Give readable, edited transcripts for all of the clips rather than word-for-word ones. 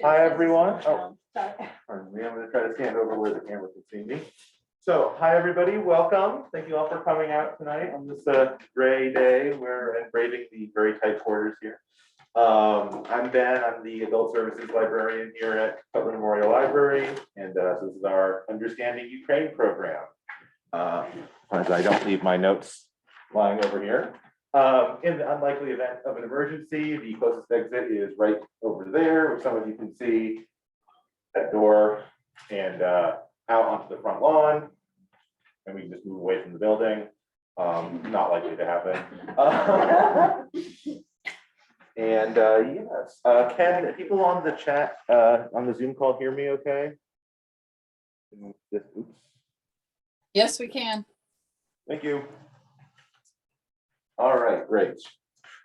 Hi, everyone. Oh, pardon me. I'm going to try to stand over where the camera can see me. So, hi, everybody. Welcome. Thank you all for coming out tonight on this gray day. We're braving the very tight quarters here. I'm Ben. I'm the Adult Services Librarian here at Cutler Memorial Library, and this is our Understanding Ukraine program. As I don't leave my notes lying over here. In the unlikely event of an emergency, the closest exit is right over there, which some of you can see that door, and out onto the front lawn, and we can just move away from the building. Not likely to happen. And yes, can people on the chat, on the Zoom call hear me okay? Oops. Yes, we can. Thank you. All right, great.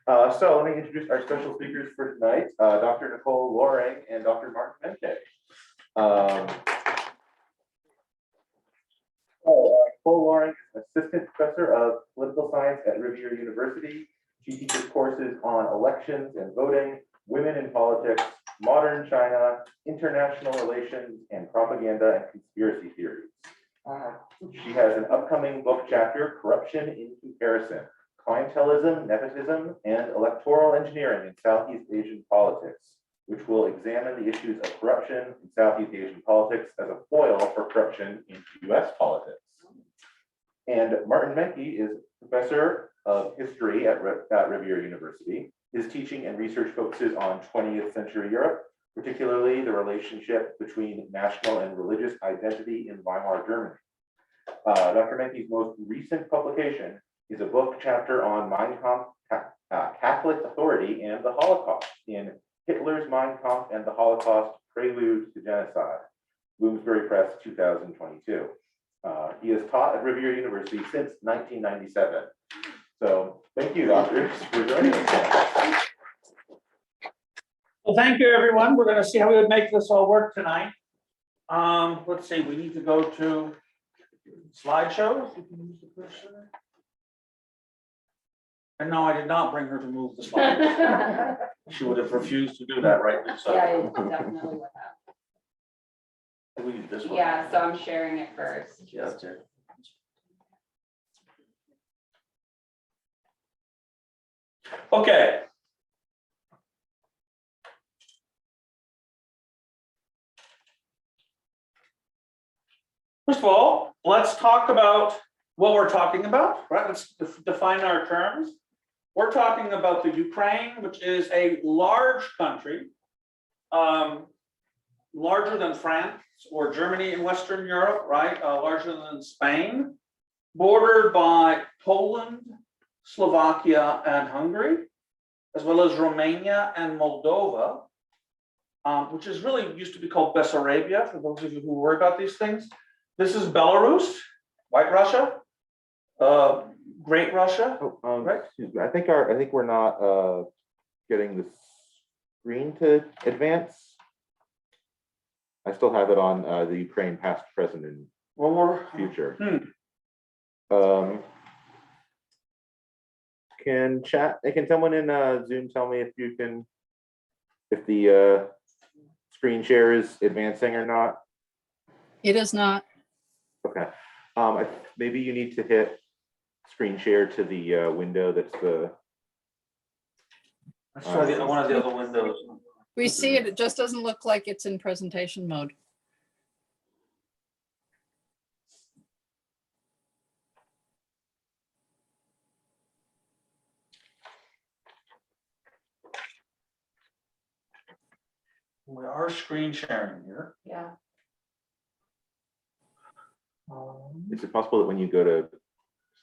So let me introduce our special speakers for tonight, Dr. Nichole Loring and Dr. Martin Menke. Nichole Loring is Assistant Professor of Political Science at Rivier University. She teaches courses on elections and voting, women in politics, modern China, international relations, and propaganda and conspiracy theories. She has an upcoming book chapter, Corruption in Comparison, Clientelism, Nepotism, and Electoral Engineering in Southeast Asian Politics, which will examine the issues of corruption in Southeast Asian politics as a foil for corruption in US politics. And Martin Menke is Professor of History at Rivier University. His teaching and research focuses on 20th century Europe, particularly the relationship between national and religious identity in Weimar Germany. Dr. Menke's most recent publication is a book chapter on Mein Kampf, Catholic authority and the Holocaust in Hitler's Mein Kampf and the Holocaust, Prelude to Genocide, Bloomsbury Press, 2022. He has taught at Rivier University since 1997. So thank you, doctors, for joining us. Well, thank you, everyone. We're going to see how we would make this all work tonight. Let's see, we need to go to slideshows. You can use the cursor. And no, I did not bring her to move the slide. She would have refused to do that, rightly so. Yeah, I definitely would have. We need this one. Yeah, so I'm sharing it first. Yeah, that's it. Okay. First of all, let's talk about what we're talking about, right? Let's define our terms. We're talking about the Ukraine, which is a large country, larger than France or Germany in Western Europe, right? Larger than Spain, bordered by Poland, Slovakia, and Hungary, as well as Romania and Moldova, which is really used to be called Bessarabia, for those of you who worry about these things. This is Belarus, White Russia, Great Russia. Oh, right. Excuse me. I think we're not getting the screen to advance. I still have it on the Ukraine past, present, and future. Can someone in Zoom tell me if the screen share is advancing or not? It is not. Okay. Maybe you need to hit screen share to the window that's the. Let's try one of the other windows. We see it. It just doesn't look like it's in presentation mode. We are screen sharing here. Yeah. Is it possible that when you go to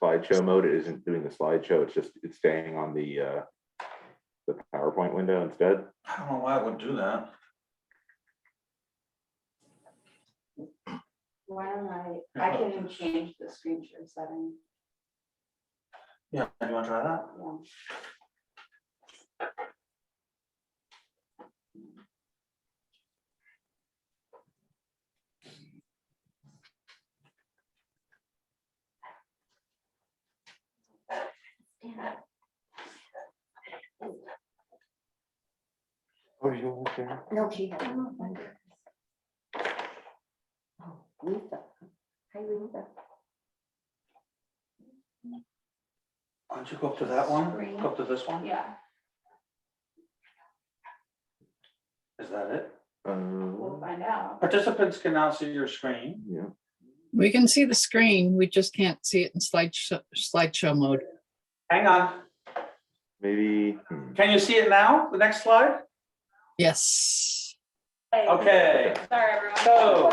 slideshow mode, it isn't doing the slideshow? It's staying on the PowerPoint window instead. I don't know why it would do that. Why don't I can change the screen share setting. Yeah, you want to try that? Yeah. you want to? No, she hasn't. Oh, Lisa. Hi, Lisa. Why don't you go up to that one? Go up to this one? Yeah. Is that it? We'll find out. Participants can now see your screen. Yeah. We can see the screen. We just can't see it in slideshow mode. Hang on. Maybe. Can you see it now? The next slide? Yes. Okay. Sorry, everyone. So,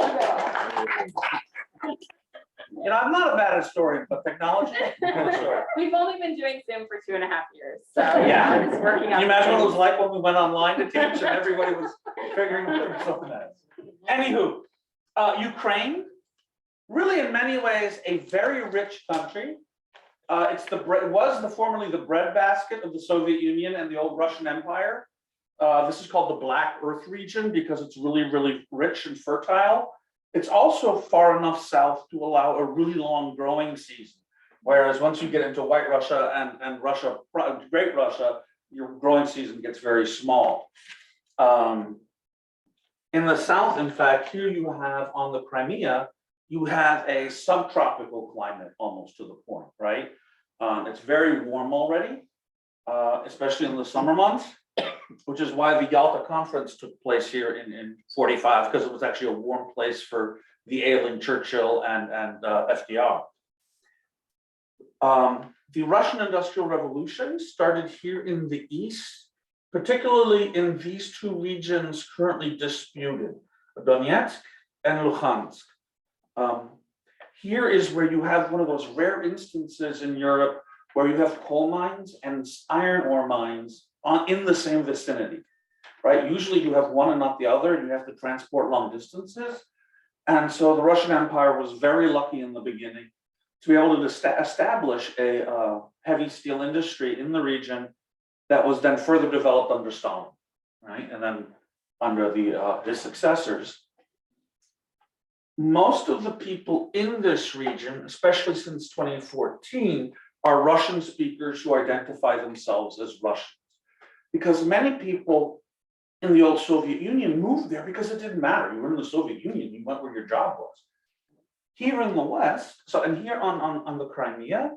I'm not a bad historian, but technology. Sure. We've only been doing Zoom for 2.5 years, so Yeah. it's working Can out. you imagine what it was like when we went online to teach and everybody was figuring something out? Anywho, Ukraine, really in many ways a very rich country. It was formerly the breadbasket of the Soviet Union and the old Russian Empire. This is called the Black Earth region because it's really, really rich and fertile. It's also far enough south to allow a really long growing season. Whereas once you get into White Russia and Russia, Great Russia, your growing season gets very small. In the south, in fact, here you have on the Crimea, you have a subtropical climate almost to the point, right? It's very warm already, especially in the summer months, which is why the Yalta conference took place here in 45, because it was actually a warm place for the ailing Churchill and FDR. The Russian Industrial Revolution started here in the east, particularly in these two regions currently disputed, Donetsk and Luhansk. Here is where you have one of those rare instances in Europe where you have coal mines and iron ore mines in the same vicinity, right? Usually you have one and not the other, and you have to transport long distances. And so the Russian Empire was very lucky in the beginning to be able to establish a heavy steel industry in the region that was then further developed under Stalin, right? And then under his successors. Most of the people in this region, especially since 2014, are Russian speakers who identify themselves as Russians. Because many people in the old Soviet Union moved there because it didn't matter. You were in the Soviet Union, you went where your job was. Here in the West, and here on the Crimea,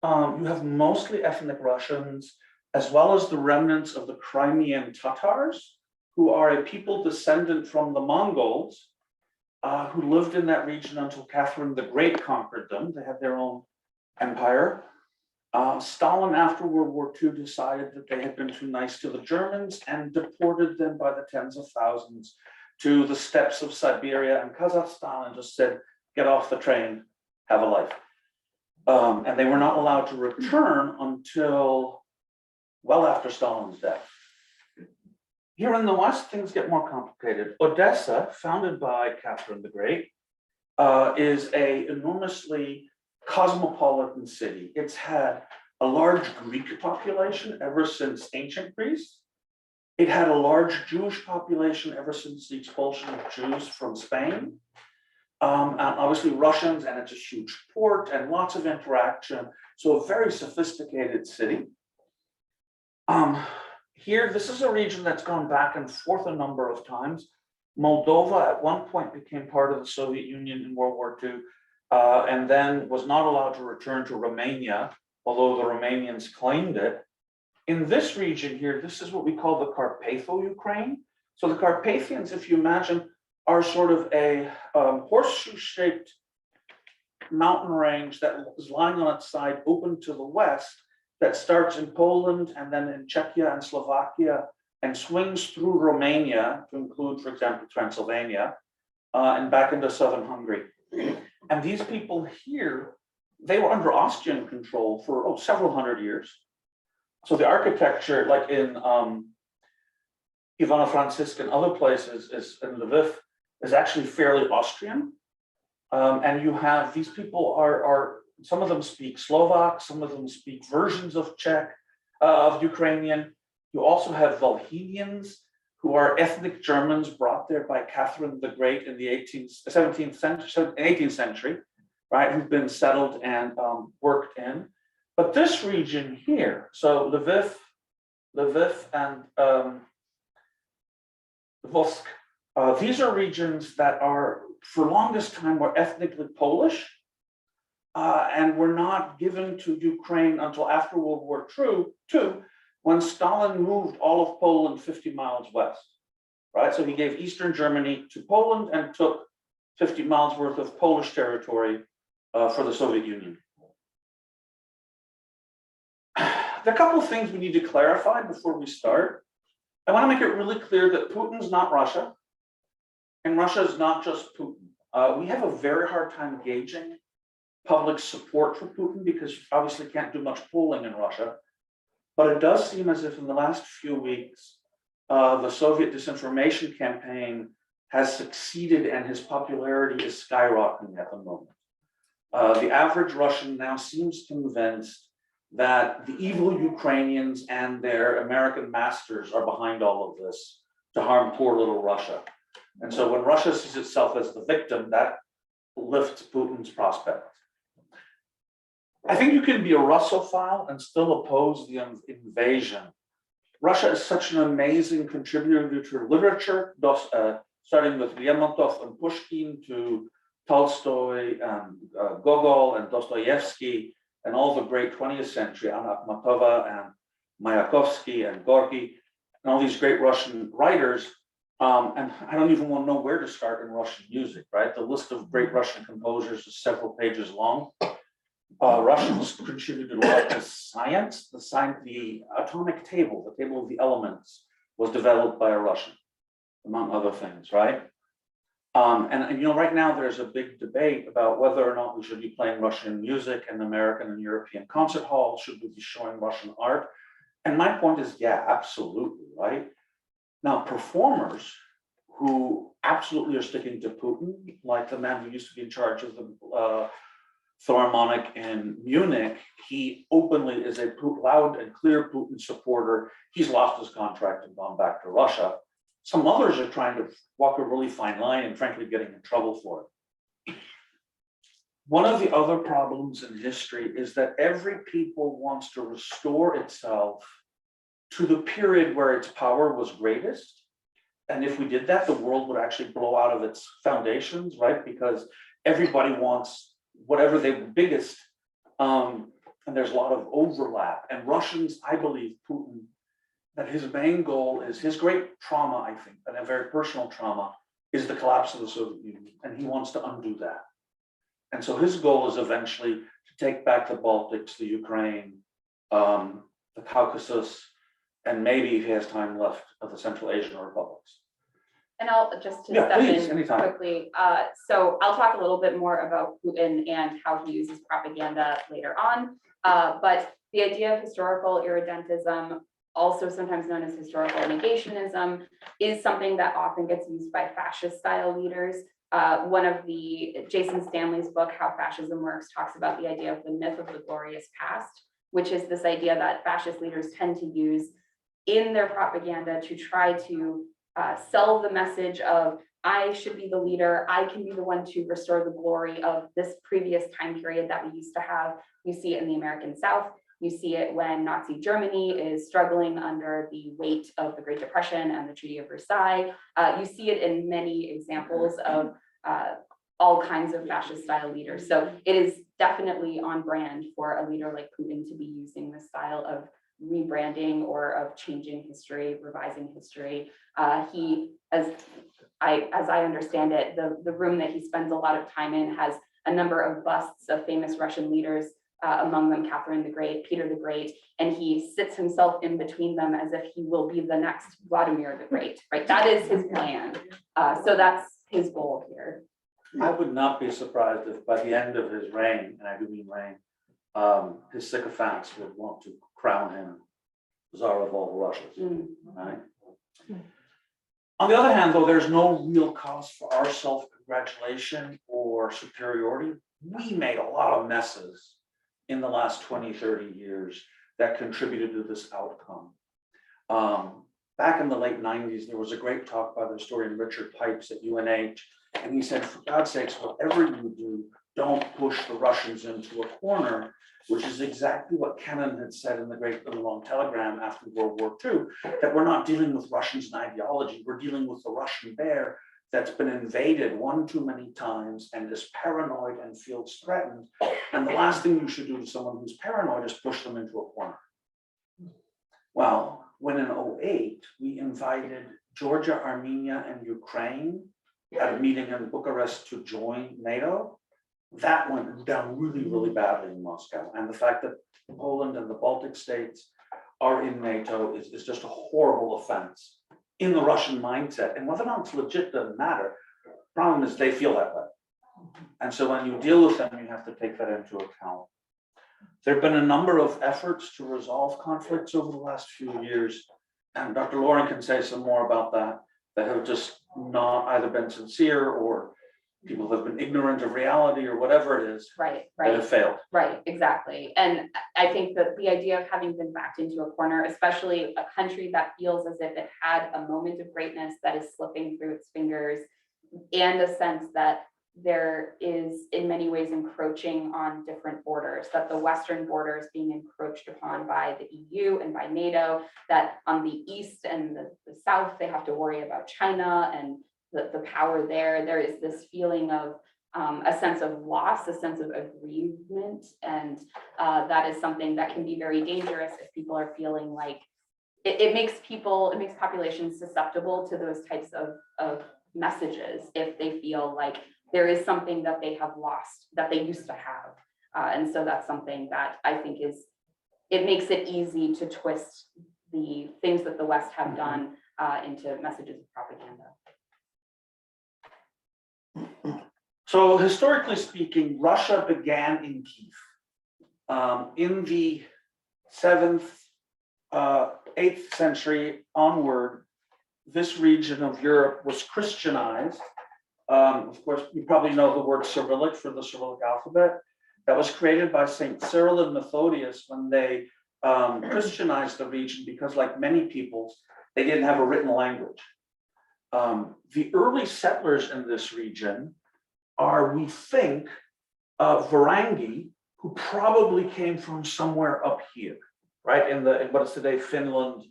you have mostly ethnic Russians, as well as the remnants of the Crimean Tatars, who are a people descendant from the Mongols, who lived in that region until Catherine the Great conquered them. They had their own empire. Stalin, after World War II, decided that they had been too nice to the Germans and deported them by the tens of thousands to the steppes of Siberia and Kazakhstan and just said, get off the train, have a life. And they were not allowed to return until well after Stalin's death. Here in the West, things get more complicated. Odessa, founded by Catherine the Great, is an enormously cosmopolitan city. It's had a large Greek population ever since ancient Greece. It had a large Jewish population ever since the expulsion of Jews from Spain. And obviously Russians, and it's a huge port and lots of interaction. So a very sophisticated city. Here, this is a region that's gone back and forth a number of times. Moldova at one point became part of the Soviet Union in World War II, and then was not allowed to return to Romania, although the Romanians claimed it. In this region here, this is what we call the Carpatho-Ukraine. So the Carpathians, if you imagine, are sort of a horseshoe-shaped mountain range that is lying on its side open to the west, that starts in Poland and then in Czechia and Slovakia and swings through Romania to include, for example, Transylvania, and back into southern Hungary. And these people here, they were under Austrian control for several hundred years. So the architecture, like in Ivano-Frankivsk and other places, is in Lviv, is actually fairly Austrian. And you have, these people are some of them speak Slovak, some of them speak versions of Czech, of Ukrainian. You also have Volhynians, who are ethnic Germans brought there by Catherine the Great in the 18th century, right, who've been settled and worked in. But this region here, so Lviv and Volsk. These are regions that are, for longest time, were ethnically Polish and were not given to Ukraine until after World War II, when Stalin moved all of Poland 50 miles west, right? So he gave Eastern Germany to Poland and took 50 miles worth of Polish territory for the Soviet Union. There are a couple of things we need to clarify before we start. I want to make it really clear that Putin's not Russia, and Russia is not just Putin. We have a very hard time gauging public support for Putin because you obviously can't do much polling in Russia. But it does seem as if in the last few weeks, the Soviet disinformation campaign has succeeded and his popularity is skyrocketing at the moment. The average Russian now seems convinced that the evil Ukrainians and their American masters are behind all of this to harm poor little Russia. And so when Russia sees itself as the victim, that lifts Putin's prospects. I think you can be a Russophile and still oppose the invasion. Russia is such an amazing contributor to literature, starting with Lermontov and Pushkin to Tolstoy and Gogol and Dostoevsky and all the great 20th century, Anna Akhmatova and Mayakovsky and Gorky, and all these great Russian writers. And I don't even want to know where to start in Russian music, right? The list of great Russian composers is several pages long. Russians contributed a lot to science. The atomic table, the table of the elements, was developed by a Russian, among other things, right? And you know, right now there's a big debate about whether or not we should be playing Russian music in American and European concert halls. Should we be showing Russian art? And my point is, yeah, absolutely, right? Now, performers who absolutely are sticking to Putin, like the man who used to be in charge of the Philharmonic in Munich, he openly is a loud and clear Putin supporter. He's lost his contract and gone back to Russia. Some others are trying to walk a really fine line and frankly getting in trouble for it. One of the other problems in history is that every people wants to restore itself to the period where its power was greatest. And if we did that, the world would actually blow out of its foundations, right? Because everybody wants whatever they were biggest. And there's a lot of overlap. And Russians, I believe, Putin, that his main goal is his great trauma, I think, and a very personal trauma, is the collapse of the Soviet Union. And he wants to undo that. And so his goal is eventually to take back the Baltics, the Ukraine, the Caucasus, and maybe if he has time left, of the Central Asian republics. And I'll just to Yeah, step please, in anytime. quickly. So I'll talk a little bit more about Putin and how he uses propaganda later on. But the idea of historical irredentism, also sometimes known as historical negationism, is something that often gets used by fascist style leaders. One of Jason Stanley's book, How Fascism Works, talks about the idea of the myth of the glorious past, which is this idea that fascist leaders tend to use in their propaganda to try to sell the message of, I should be the leader, I can be the one to restore the glory of this previous time period that we used to have. You see it in the American South. You see it when Nazi Germany is struggling under the weight of the Great Depression and the Treaty of Versailles. You see it in many examples of all kinds of fascist style leaders. So it is definitely on brand for a leader like Putin to be using this style of rebranding or of changing history, revising history. He, as I understand it, the room that he spends a lot of time in has a number of busts of famous Russian leaders, among them Catherine the Great, Peter the Great, and he sits himself in between them as if he will be the next Vladimir the Great, right? That is his plan. So that's his goal here. I would not be surprised if by the end of his reign, and I do mean reign, his sycophants would want to crown him Tsar of all the Russias, right? On the other hand, though, there's no real cause for our self-congratulation or superiority. We made a lot of messes in the last 20, 30 years that contributed to this outcome. Back in the late 90s, there was a great talk by the historian Richard Pipes at UNH, And he said, for God's sakes, whatever you do, don't push the Russians into a corner, which is exactly what Kennan had said in the Great Little Long Telegram after World War II, that we're not dealing with Russians and ideology, we're dealing with the Russian bear that's been invaded one too many times and is paranoid and feels threatened. And the last thing you should do to someone who's paranoid is push them into a corner. Well, when in 2008, we invited Georgia, Armenia, and Ukraine at a meeting in Bucharest to join NATO, that went down really, really badly in Moscow. And the fact that Poland and the Baltic states are in NATO is just a horrible offense in the Russian mindset. And whether or not it's legit doesn't matter. Problem is they feel that way. And so when you deal with them, you have to take that into account. There have been a number of efforts to resolve conflicts over the last few years. And Dr. Loring can say some more about that have just not either been sincere or people have been ignorant of reality or whatever it is. Right, That right. have failed. Right, exactly. And I think that the idea of having been backed into a corner, especially a country that feels as if it had a moment of greatness that is slipping through its fingers, and a sense that there is in many ways encroaching on different borders, that the Western border is being encroached upon by the EU and by NATO, that on the East and the South, they have to worry about China and the power there. There is this feeling of a sense of loss, a sense of aggrievement, and that is something that can be very dangerous if people are feeling like it makes populations susceptible to those types of messages if they feel like there is something that they have lost that they used to have. And so that's something that I think it makes it easy to twist the things that the West have done into messages of propaganda. So historically speaking, Russia began in Kiev. In the 7th, 8th century onward, this region of Europe was Christianized. Of course, you probably know the word Cyrillic for the Cyrillic alphabet. That was created by Saint Cyril and Methodius when they Christianized the region, because like many peoples, they didn't have a written language. The early settlers in this region are, we think, Varangi, who probably came from somewhere up here, right? In what is today Finland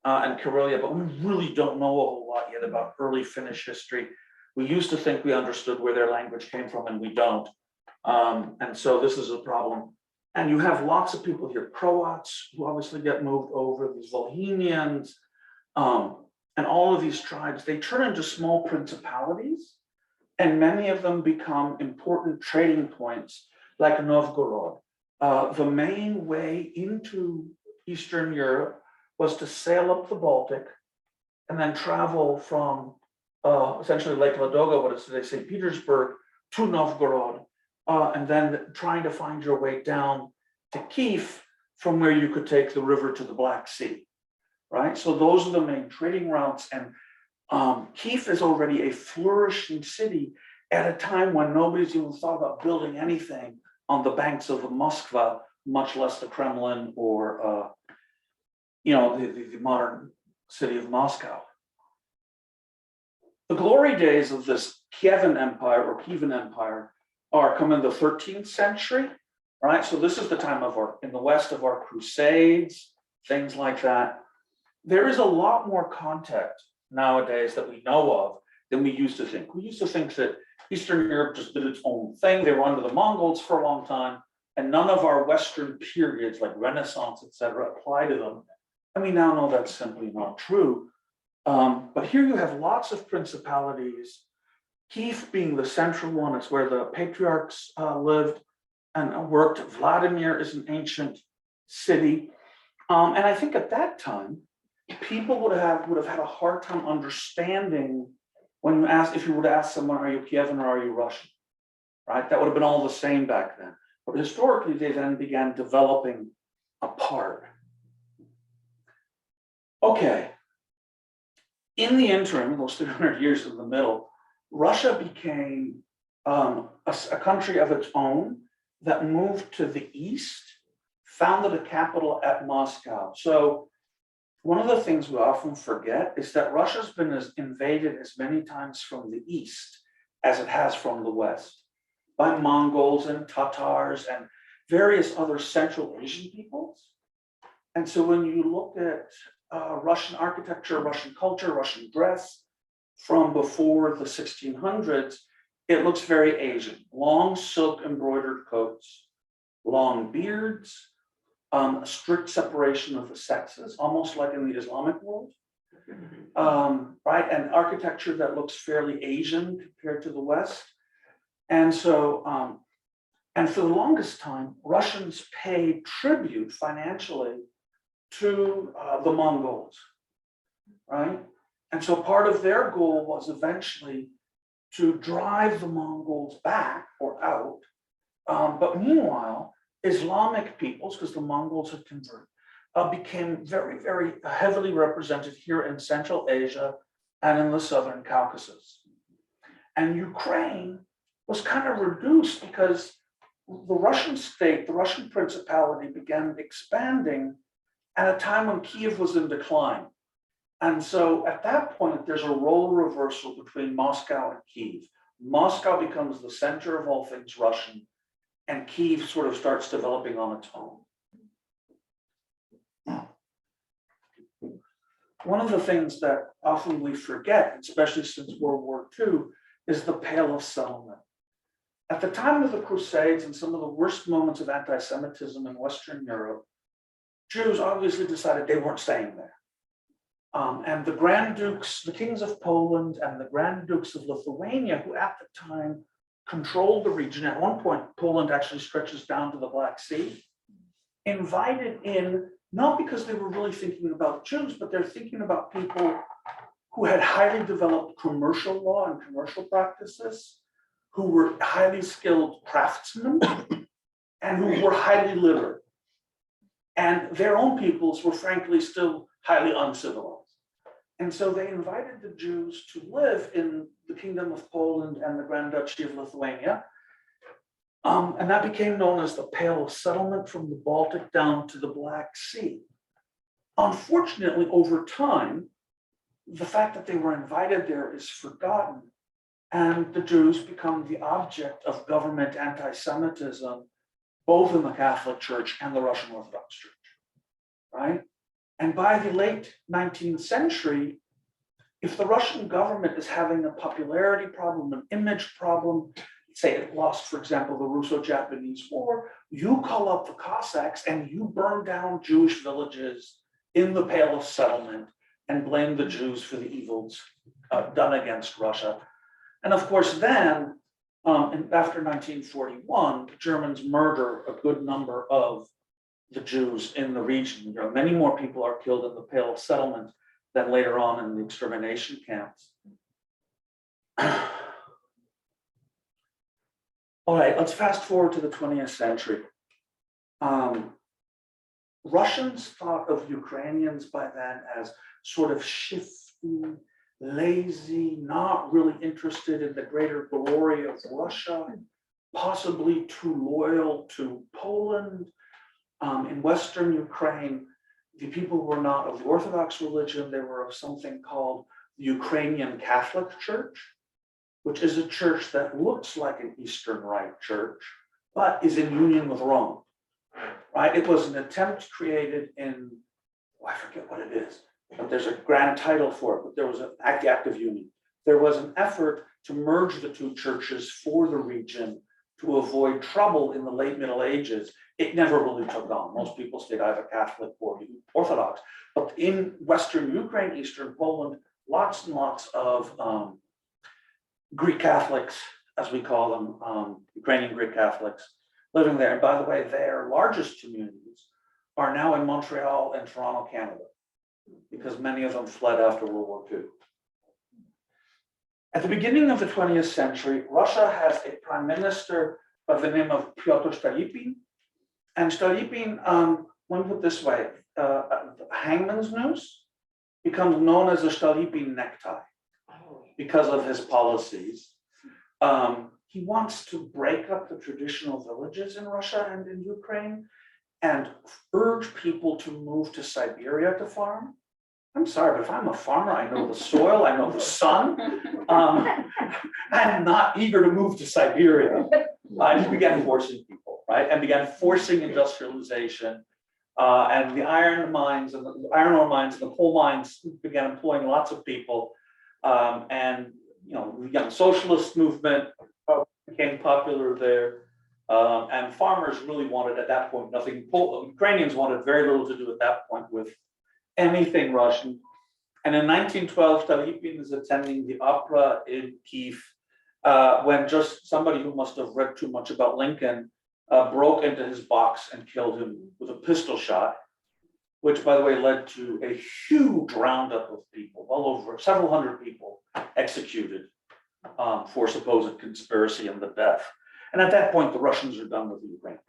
and Karelia, but we really don't know a whole lot yet about early Finnish history. We used to think we understood where their language came from, and we don't. And so this is a problem. And you have lots of people here, Croats, who obviously get moved over, these Volhynians, and all of these tribes, they turn into small principalities, and many of them become important trading points, like Novgorod. The main way into Eastern Europe was to sail up the Baltic and then travel from essentially Lake Ladoga, what is today St. Petersburg, to Novgorod, and then trying to find your way down to Kiev, from where you could take the river to the Black Sea, right? So those are the main trading routes, and Kiev is already a flourishing city at a time when nobody's even thought about building anything on the banks of the Moskva, much less the Kremlin or the modern city of Moscow. The glory days of this Kievan Empire or Kievan Empire come in the 13th century, right? So this is the time in the West of our Crusades, things like that. There is a lot more contact nowadays that we know of than we used to think. We used to think that Eastern Europe just did its own thing. They were under the Mongols for a long time, and none of our Western periods like Renaissance, et cetera, apply to them. And we now know that's simply not true. But here you have lots of principalities, Kiev being the central one. It's where the patriarchs lived and worked. Vladimir is an ancient city. And I think at that time, people would have had a hard time understanding when if you were to ask someone, are you Kievan or are you Russian, right? That would have been all the same back then. But historically, they then began developing apart. Okay. In the interim, those 300 years in the middle, Russia became a country of its own that moved to the east, founded a capital at Moscow. So one of the things we often forget is that Russia's been invaded as many times from the east as it has from the West, by Mongols and Tatars and various other Central Asian peoples. And so when you look at Russian architecture, Russian culture, Russian dress from before the 1600s, it looks very Asian. Long silk embroidered coats, long beards, strict separation of the sexes, almost like in the Islamic world. Right, and architecture that looks fairly Asian compared to the West. And so, and for the longest time, Russians paid tribute financially to the Mongols, right? And so part of their goal was eventually to drive the Mongols back or out. But meanwhile, Islamic peoples, because the Mongols had converted, became very, very heavily represented here in Central Asia and in the Southern Caucasus. And Ukraine was kind of reduced because the Russian state, the Russian principality began expanding at a time when Kiev was in decline. And so at that point, there's a role reversal between Moscow and Kiev. Moscow becomes the center of all things Russian, and Kiev sort of starts developing on its own. One of the things that often we forget, especially since World War II, is the Pale of Settlement. At the time of the Crusades and some of the worst moments of anti-Semitism in Western Europe, Jews obviously decided they weren't staying there. And the Grand Dukes, the kings of Poland and the Grand Dukes of Lithuania, who at the time controlled the region, at one point, Poland actually stretches down to the Black Sea, invited in, not because they were really thinking about Jews, but they're thinking about people who had highly developed commercial law and commercial practices, who were highly skilled craftsmen, and who were highly literate. And their own peoples were frankly still highly uncivilized. And so they invited the Jews to live in the Kingdom of Poland and the Grand Duchy of Lithuania. And that became known as the Pale of Settlement, from the Baltic down to the Black Sea. Unfortunately, over time, the fact that they were invited there is forgotten, and the Jews become the object of government anti-Semitism, both in the Catholic Church and the Russian Orthodox Church, right? And by the late 19th century, if the Russian government is having a popularity problem, an image problem, say it lost, for example, the Russo-Japanese War, you call up the Cossacks and you burn down Jewish villages in the Pale of Settlement and blame the Jews for the evils done against Russia. And of course, then, after 1941, the Germans murder a good number of the Jews in the region. You know, many more people are killed in the Pale of Settlement than later on in the extermination camps. All right, let's fast forward to the 20th century. Russians thought of Ukrainians by then as sort of shifty, lazy, not really interested in the greater glory of Russia, possibly too loyal to Poland. In Western Ukraine, the people were not of the Orthodox religion, they were of something called the Ukrainian Catholic Church, which is a church that looks like an Eastern Rite church, but is in union with Rome, right? It was an attempt created in, I forget what it is, but there's a grand title for it, but there was an act of union. There was an effort to merge the two churches for the region to avoid trouble in the late Middle Ages. It never really took on. Most people stayed either Catholic or Orthodox. But in Western Ukraine, Eastern Poland, lots and lots of Greek Catholics, as we call them, Ukrainian Greek Catholics, living there. And by the way, their largest communities are now in Montreal and Toronto, Canada, because many of them fled after World War II. At the beginning of the 20th century, Russia has a prime minister by the name of Pyotr Stolypin. And Stolypin, let me put it this way, hangman's noose becomes known as a Stolypin necktie because of his policies. He wants to break up the traditional villages in Russia and in Ukraine and urge people to move to Siberia to farm. I'm sorry, but if I'm a farmer, I know the soil, I know the sun. I'm not eager to move to Siberia. He began forcing people, right, and began forcing industrialization. And the iron mines and the iron ore mines and the coal mines began employing lots of people. And the young socialist movement became popular there. And farmers really wanted at that point nothing. Ukrainians wanted very little to do at that point with anything Russian. And in 1912, Stolypin is attending the opera in Kiev when just somebody who must have read too much about Lincoln broke into his box and killed him with a pistol shot, which, by the way, led to a huge roundup of people, well over several hundred people executed for supposed conspiracy and the death. And at that point, the Russians are done with the Ukrainians,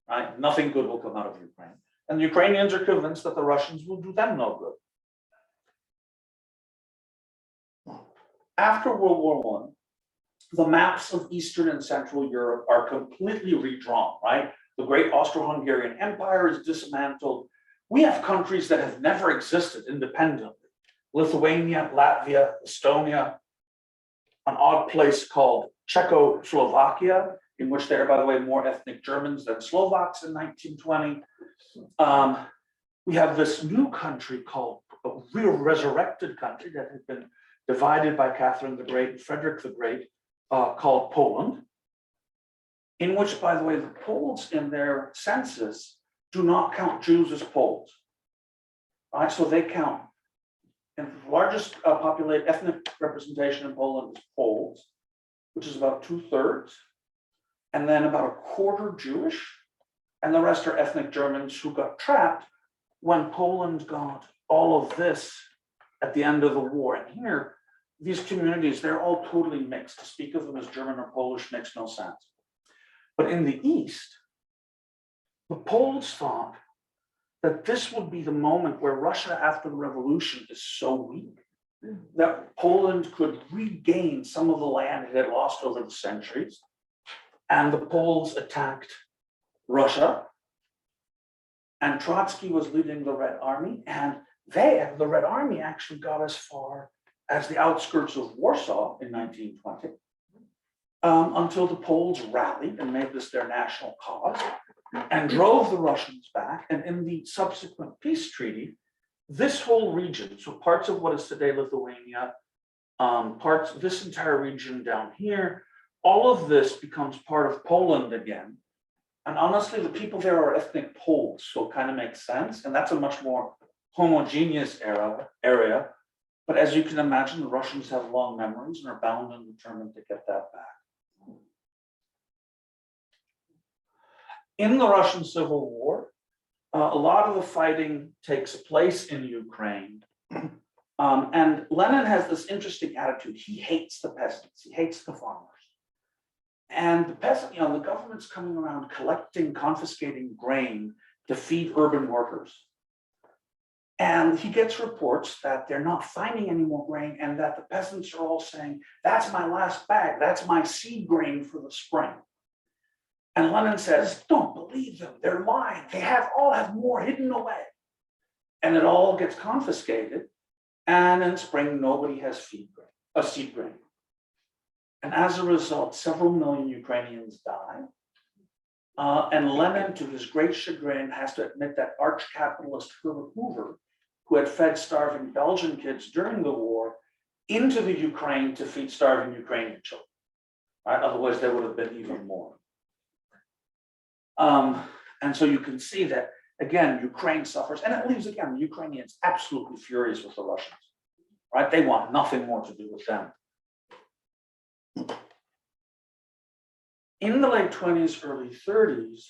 right? Nothing good will come out of Ukraine. And the Ukrainians are convinced that the Russians will do them no good. After World War I, the maps of Eastern and Central Europe are completely redrawn, right? The great Austro-Hungarian Empire is dismantled. We have countries that have never existed independently. Lithuania, Latvia, Estonia, an odd place called Czechoslovakia, in which there are, by the way, more ethnic Germans than Slovaks in 1920. We have this new country called a real resurrected country that had been divided by Catherine the Great and Frederick the Great, called Poland, in which, by the way, the Poles in their census do not count Jews as Poles. Right? So they count, and the largest populated ethnic representation in Poland is Poles, which is about 2/3, and then about 1/4 Jewish, and the rest are ethnic Germans who got trapped when Poland got all of this at the end of the war. And here, these communities, they're all totally mixed. To speak of them as German or Polish makes no sense. But in the East, the Poles thought that this would be the moment where Russia after the revolution is so weak that Poland could regain some of the land it had lost over the centuries. And the Poles attacked Russia. And Trotsky was leading the Red Army, and the Red Army actually got as far as the outskirts of Warsaw in 1920, until the Poles rallied and made this their national cause and drove the Russians back. And in the subsequent peace treaty, this whole region, so parts of what is today Lithuania, this entire region down here, all of this becomes part of Poland again. And honestly, the people there are ethnic Poles, so it kind of makes sense. And that's a much more homogeneous area. But as you can imagine, the Russians have long memories and are bound and determined to get that back. In the Russian Civil War, a lot of the fighting takes place in Ukraine. And Lenin has this interesting attitude. He hates the peasants, he hates the farmers. And the peasant, the government's coming around collecting, confiscating grain to feed urban workers. And he gets reports that they're not finding any more grain and that the peasants are all saying, that's my last bag, that's my seed grain for the spring. And Lenin says, don't believe them, they're lying, they all have more hidden away. And it all gets confiscated. And in spring, nobody has seed grain. And as a result, several million Ukrainians die. And Lenin, to his great chagrin, has to admit that arch-capitalist Herbert Hoover, who had fed starving Belgian kids during the war, into the Ukraine to feed starving Ukrainian children. Right? Otherwise, there would have been even more. And so you can see that, again, Ukraine suffers, and it leaves, again, the Ukrainians absolutely furious with the Russians. Right? They want nothing more to do with them. In the late 20s, early 30s,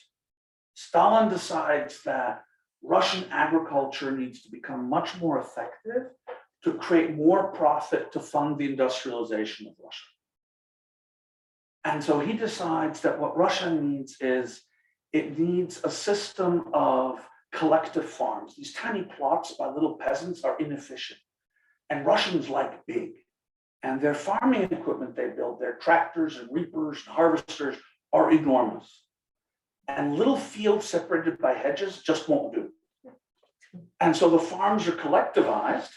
Stalin decides that Russian agriculture needs to become much more effective to create more profit to fund the industrialization of Russia. And so he decides that what Russia needs is, it needs a system of collective farms. These tiny plots by little peasants are inefficient. And Russians like big. And their farming equipment they build, their tractors and reapers and harvesters are enormous. And little fields separated by hedges just won't do. And so the farms are collectivized.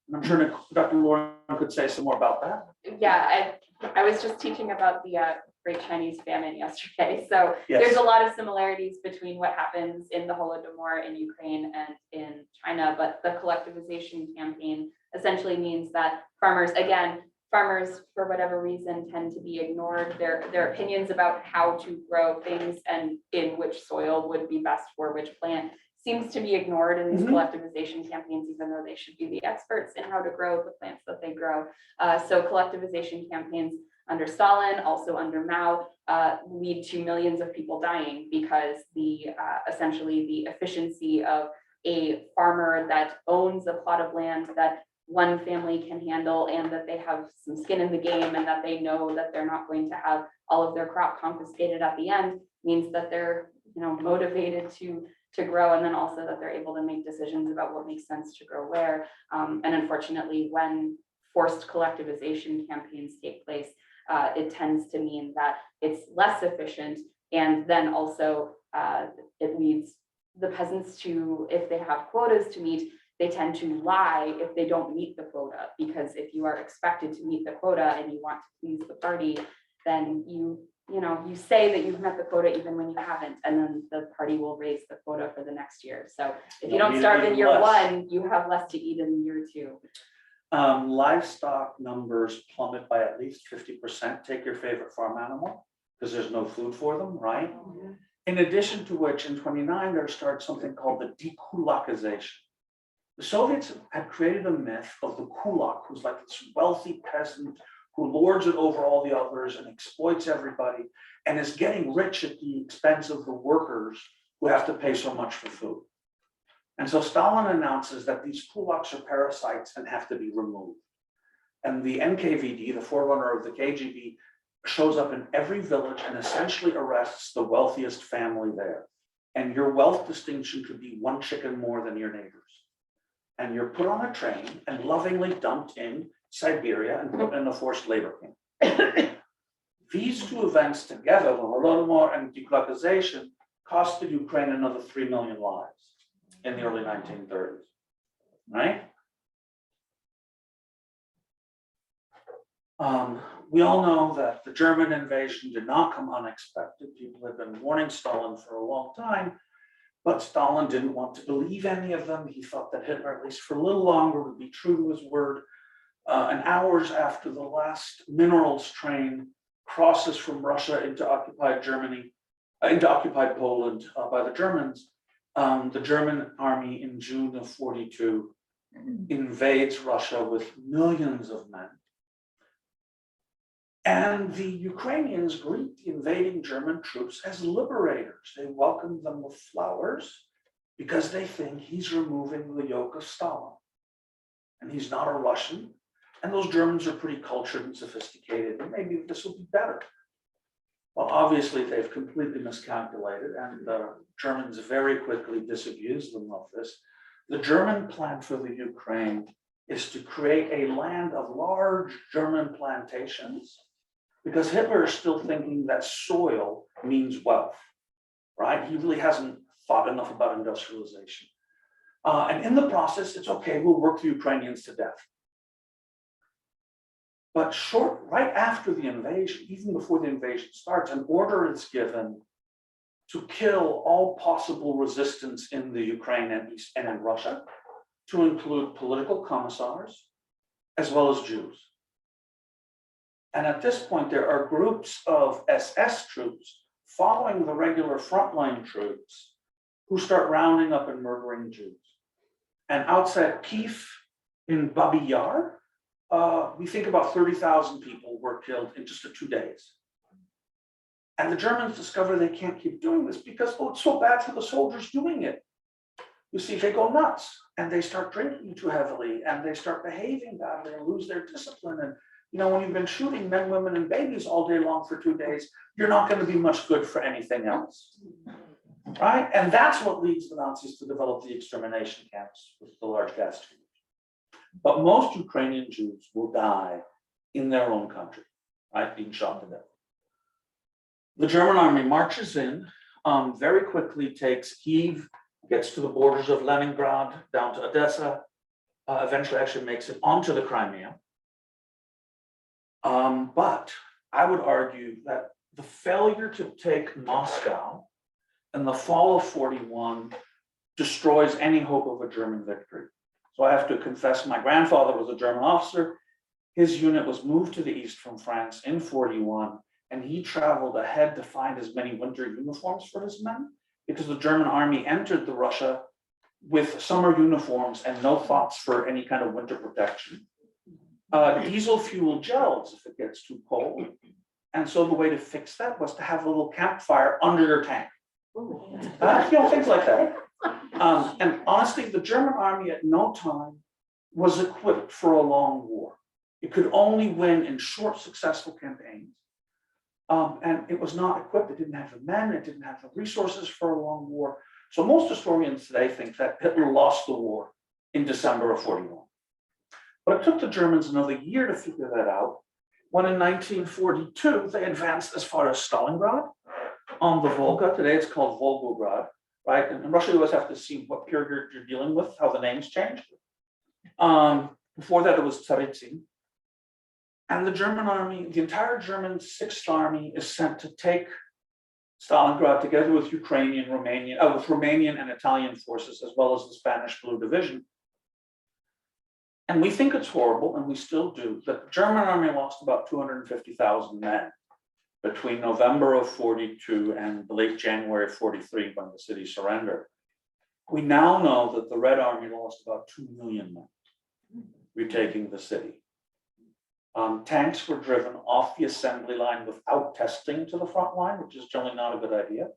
And I'm sure Dr. Loring could say some more about that. Yeah, I was just teaching about the Great Chinese Famine yesterday. So Yes. there's a lot of similarities between what happens in the Holodomor in Ukraine and in China, but the collectivization campaign essentially means that farmers, for whatever reason, tend to be ignored. Their opinions about how to grow things and in which soil would be best for which plant seems to be ignored in these collectivization campaigns, even though they should be the experts in how to grow the plants that they grow. So collectivization campaigns under Stalin, also under Mao, lead to millions of people dying because essentially the efficiency of a farmer that owns a plot of land that one family can handle and that they have some skin in the game and that they know that they're not going to have all of their crop confiscated at the end means that they're motivated to grow, and then also that they're able to make decisions about what makes sense to grow where. And unfortunately, when forced collectivization campaigns take place, it tends to mean that it's less efficient, and then also it leads the peasants to, if they have quotas to meet, they tend to lie if they don't meet the quota, because if you are expected to meet the quota and you want to please the party, then you say that you've met the quota even when you haven't, and then the party will raise the quota for the next year. So if you don't starve in year one, you have less to eat in year two. Livestock numbers plummet by at least 50%. Take your favorite farm animal, because there's no food for them, right? In addition to which, in 29, there starts something called the dekulakization. The Soviets had created a myth of the kulak, who's like this wealthy peasant who lords it over all the others and exploits everybody and is getting rich at the expense of the workers who have to pay so much for food. And so Stalin announces that these kulaks are parasites and have to be removed. And the NKVD, the forerunner of the KGB, shows up in every village and essentially arrests the wealthiest family there. And your wealth distinction could be one chicken more than your neighbors. And you're put on a train and lovingly dumped in Siberia and put in a forced labor camp. These two events together, the Holodomor and dekulakization, costed Ukraine another 3 million lives in the early 1930s, right? We all know that the German invasion did not come unexpected. People had been warning Stalin for a long time, but Stalin didn't want to believe any of them. He thought that Hitler, at least for a little longer, would be true to his word. And hours after the last minerals train crosses from Russia into occupied Germany, into occupied Poland by the Germans, the German army in June of 42 invades Russia with millions of men. And the Ukrainians greet the invading German troops as liberators. They welcome them with flowers because they think he's removing the yoke of Stalin. And he's not a Russian. And those Germans are pretty cultured and sophisticated, and maybe this will be better. Well, obviously they've completely miscalculated, and the Germans very quickly disabuse them of this. The German plan for the Ukraine is to create a land of large German plantations, because Hitler is still thinking that soil means wealth, right? He really hasn't thought enough about industrialization. And in the process, it's okay, we'll work the Ukrainians to death. But right after the invasion, even before the invasion starts, an order is given to kill all possible resistance in the Ukraine and in Russia, to include political commissars, as well as Jews. And at this point, there are groups of SS troops following the regular frontline troops who start rounding up and murdering Jews. And outside Kiev in Babi Yar, we think about 30,000 people were killed in just 2 days. And the Germans discover they can't keep doing this because, oh, it's so bad for the soldiers doing it. You see, they go nuts and they start drinking too heavily and they start behaving badly and lose their discipline. And when you've been shooting men, women, and babies all day long for 2 days, you're not going to be much good for anything else, right? And that's what leads the Nazis to develop the extermination camps with the large gas chambers. But most Ukrainian Jews will die in their own country, right, being shot to death. The German army marches in, very quickly takes Kyiv gets to the borders of Leningrad, down to Odessa, eventually actually makes it onto the Crimea. But I would argue that the failure to take Moscow in the fall of 41 destroys any hope of a German victory. So I have to confess, my grandfather was a German officer. His unit was moved to the east from France in 41, and he traveled ahead to find as many winter uniforms for his men, because the German army entered the Russia with summer uniforms and no thoughts for any kind of winter protection. Diesel fuel gels if it gets too cold. And so the way to fix that was to have a little campfire under your tank. Things like that. And honestly, the German army at no time was equipped for a long war. It could only win in short, successful campaigns. And it was not equipped. It didn't have the men, it didn't have the resources for a long war. So most historians today think that Hitler lost the war in December of 41. But it took the Germans another year to figure that out, when in 1942, they advanced as far as Stalingrad on the Volga. Today it's called Volgograd, right? And in Russia, you always have to see what period you're dealing with, how the names changed. Before that, it was Tsaritsyn. And the German army, the entire German 6th Army is sent to take Stalingrad together with Romanian and Italian forces, as well as the Spanish Blue Division. And we think it's horrible, and we still do, that the German army lost about 250,000 men between November of 42 and late January of 43, when the city surrendered. We now know that the Red Army lost about 2 million men retaking the city. Tanks were driven off the assembly line without testing to the front line, which is generally not a good idea.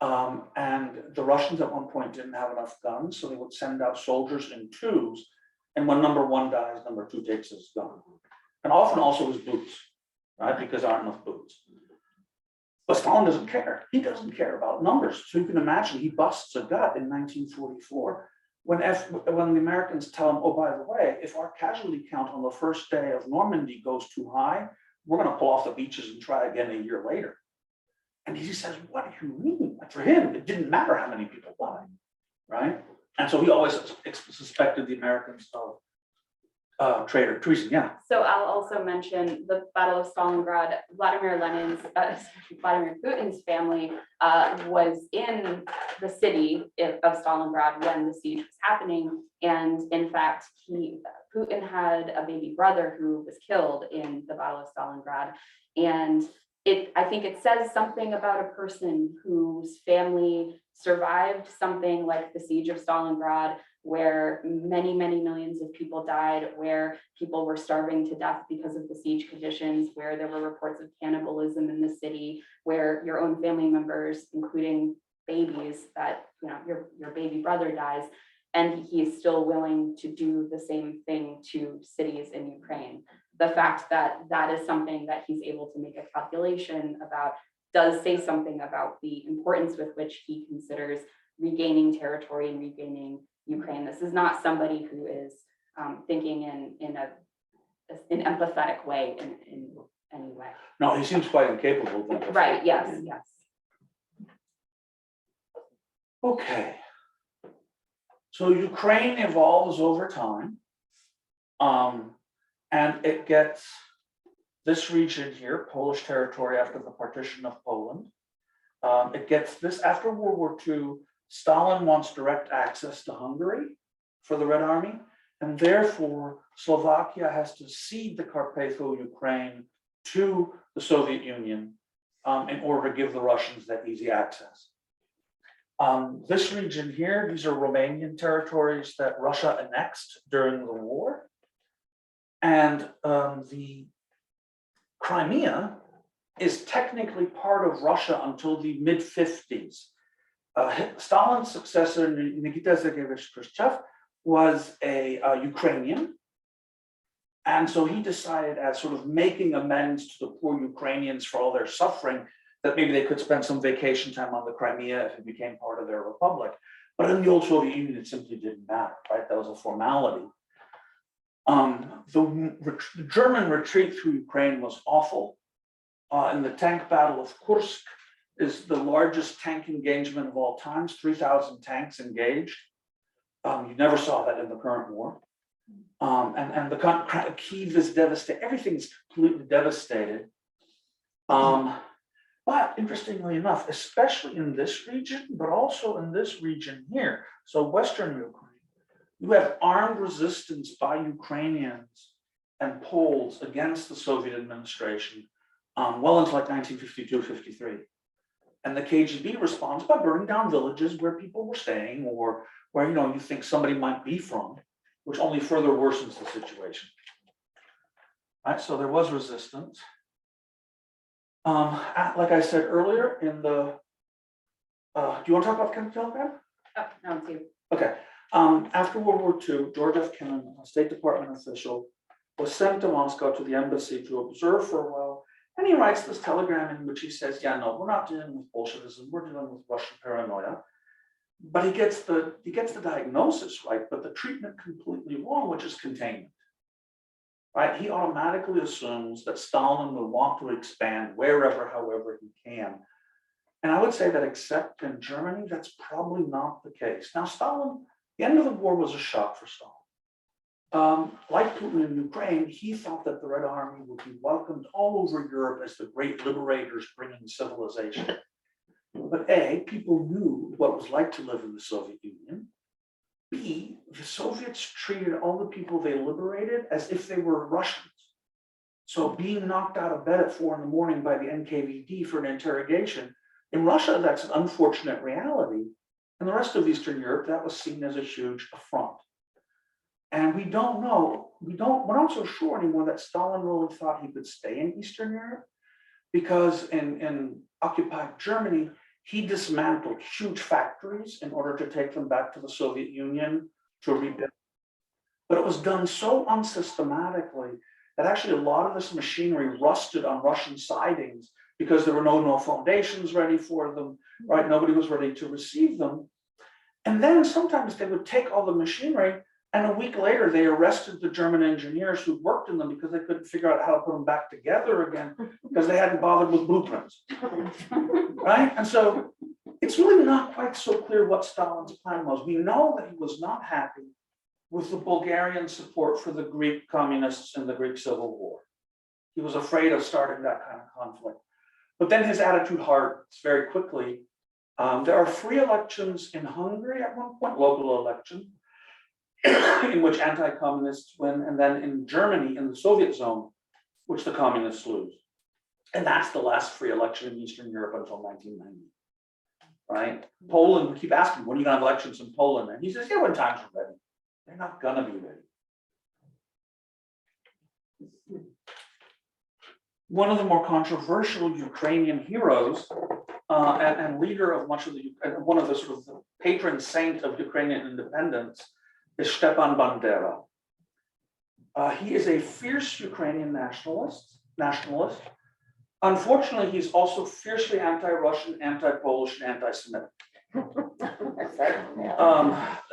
And the Russians at one point didn't have enough guns, so they would send out soldiers in twos. And when number one dies, number two takes his gun. And often also his boots, right? Because there aren't enough boots. But Stalin doesn't care. He doesn't care about numbers. So you can imagine he busts a gut in 1944 when the Americans tell him, oh, by the way, if our casualty count on the first day of Normandy goes too high, we're going to pull off the beaches and try again a year later. And he says, what do you mean? Like, for him, it didn't matter how many people died, right? And so he always suspected the Americans of traitor treason. Yeah. So I'll also mention the Battle of Stalingrad. Vladimir Putin's family was in the city of Stalingrad when the siege was happening. And in fact, Putin had a baby brother who was killed in the Battle of Stalingrad. And I think it says something about a person whose family survived something like the siege of Stalingrad, where many, many millions of people died, where people were starving to death because of the siege conditions, where there were reports of cannibalism in the city, where your own family members, including babies, that your baby brother dies, and he is still willing to do the same thing to cities in Ukraine. The fact that that is something that he's able to make a calculation about does say something about the importance with which he considers regaining territory and regaining Ukraine. This is not somebody who is thinking in an empathetic way in any way. No, he seems quite incapable of that. Right, yes, yes. Okay. So Ukraine evolves over time. And it gets this region here, Polish territory after the partition of Poland. It gets this after World War II. Stalin wants direct access to Hungary for the Red Army, and therefore Slovakia has to cede the Carpatho Ukraine to the Soviet Union in order to give the Russians that easy access. This region here, these are Romanian territories that Russia annexed during the war. And the Crimea is technically part of Russia until the mid-50s. Stalin's successor, Nikita Sergeyevich Khrushchev, was a Ukrainian. And so he decided, as sort of making amends to the poor Ukrainians for all their suffering, that maybe they could spend some vacation time on the Crimea if it became part of their republic. But in the old Soviet Union, it simply didn't matter, right? That was a formality. The German retreat through Ukraine was awful. In the tank battle of Kursk, is the largest tank engagement of all times, 3,000 tanks engaged. You never saw that in the current war. And the Kyiv is devastated, everything's completely devastated. But interestingly enough, especially in this region, but also in this region here, so Western Ukraine, you have armed resistance by Ukrainians and Poles against the Soviet administration, well into like 1952, 53. And the KGB responds by burning down villages where people were staying or where, you know, you think somebody might be from, which only further worsens the situation. Right, so there was resistance. Like I said earlier, in the, do you want to talk about Kenneth Telegram? Oh, no, it's you. Okay. After World War II, George F. Kennan, a State Department official, was sent to Moscow to the embassy to observe for a while. And he writes this telegram in which he says, yeah, no, we're not dealing with Bolshevism, we're dealing with Russian paranoia. But he gets the diagnosis right, but the treatment completely wrong, which is containment. Right? He automatically assumes that Stalin will want to expand wherever, however he can. And I would say that except in Germany, that's probably not the case. Now, Stalin, the end of the war was a shock for Stalin. Like Putin in Ukraine, he thought that the Red Army would be welcomed all over Europe as the great liberators bringing civilization. But A, people knew what it was like to live in the Soviet Union. B, the Soviets treated all the people they liberated as if they were Russians. So being knocked out of bed at 4 a.m. by the NKVD for an interrogation, in Russia, that's an unfortunate reality. In the rest of Eastern Europe, that was seen as a huge affront. And we don't know, we're not so sure anymore that Stalin really thought he could stay in Eastern Europe, because in occupied Germany, he dismantled huge factories in order to take them back to the Soviet Union to rebuild. But it was done so unsystematically that actually a lot of this machinery rusted on Russian sidings because there were no foundations ready for them, right? Nobody was ready to receive them. And then sometimes they would take all the machinery, and a week later they arrested the German engineers who worked in them because they couldn't figure out how to put them back together again because they hadn't bothered with blueprints, right? And so it's really not quite so clear what Stalin's plan was. We know that he was not happy with the Bulgarian support for the Greek communists in the Greek Civil War. He was afraid of starting that kind of conflict. But then his attitude hardens very quickly. There are free elections in Hungary at one point, local election, in which anti-communists win, and then in Germany, in the Soviet zone, which the communists lose. And that's the last free election in Eastern Europe until 1990, right? Poland, we keep asking, when are you gonna have elections in Poland? And he says, yeah, when times are ready. They're not gonna be ready. One of the more controversial Ukrainian heroes and leader of much of the, one of the sort of the patron saint of Ukrainian independence is Stepan Bandera. He is a fierce Ukrainian nationalist. Unfortunately, he's also fiercely anti-Russian, anti-Polish, and anti-Semitic.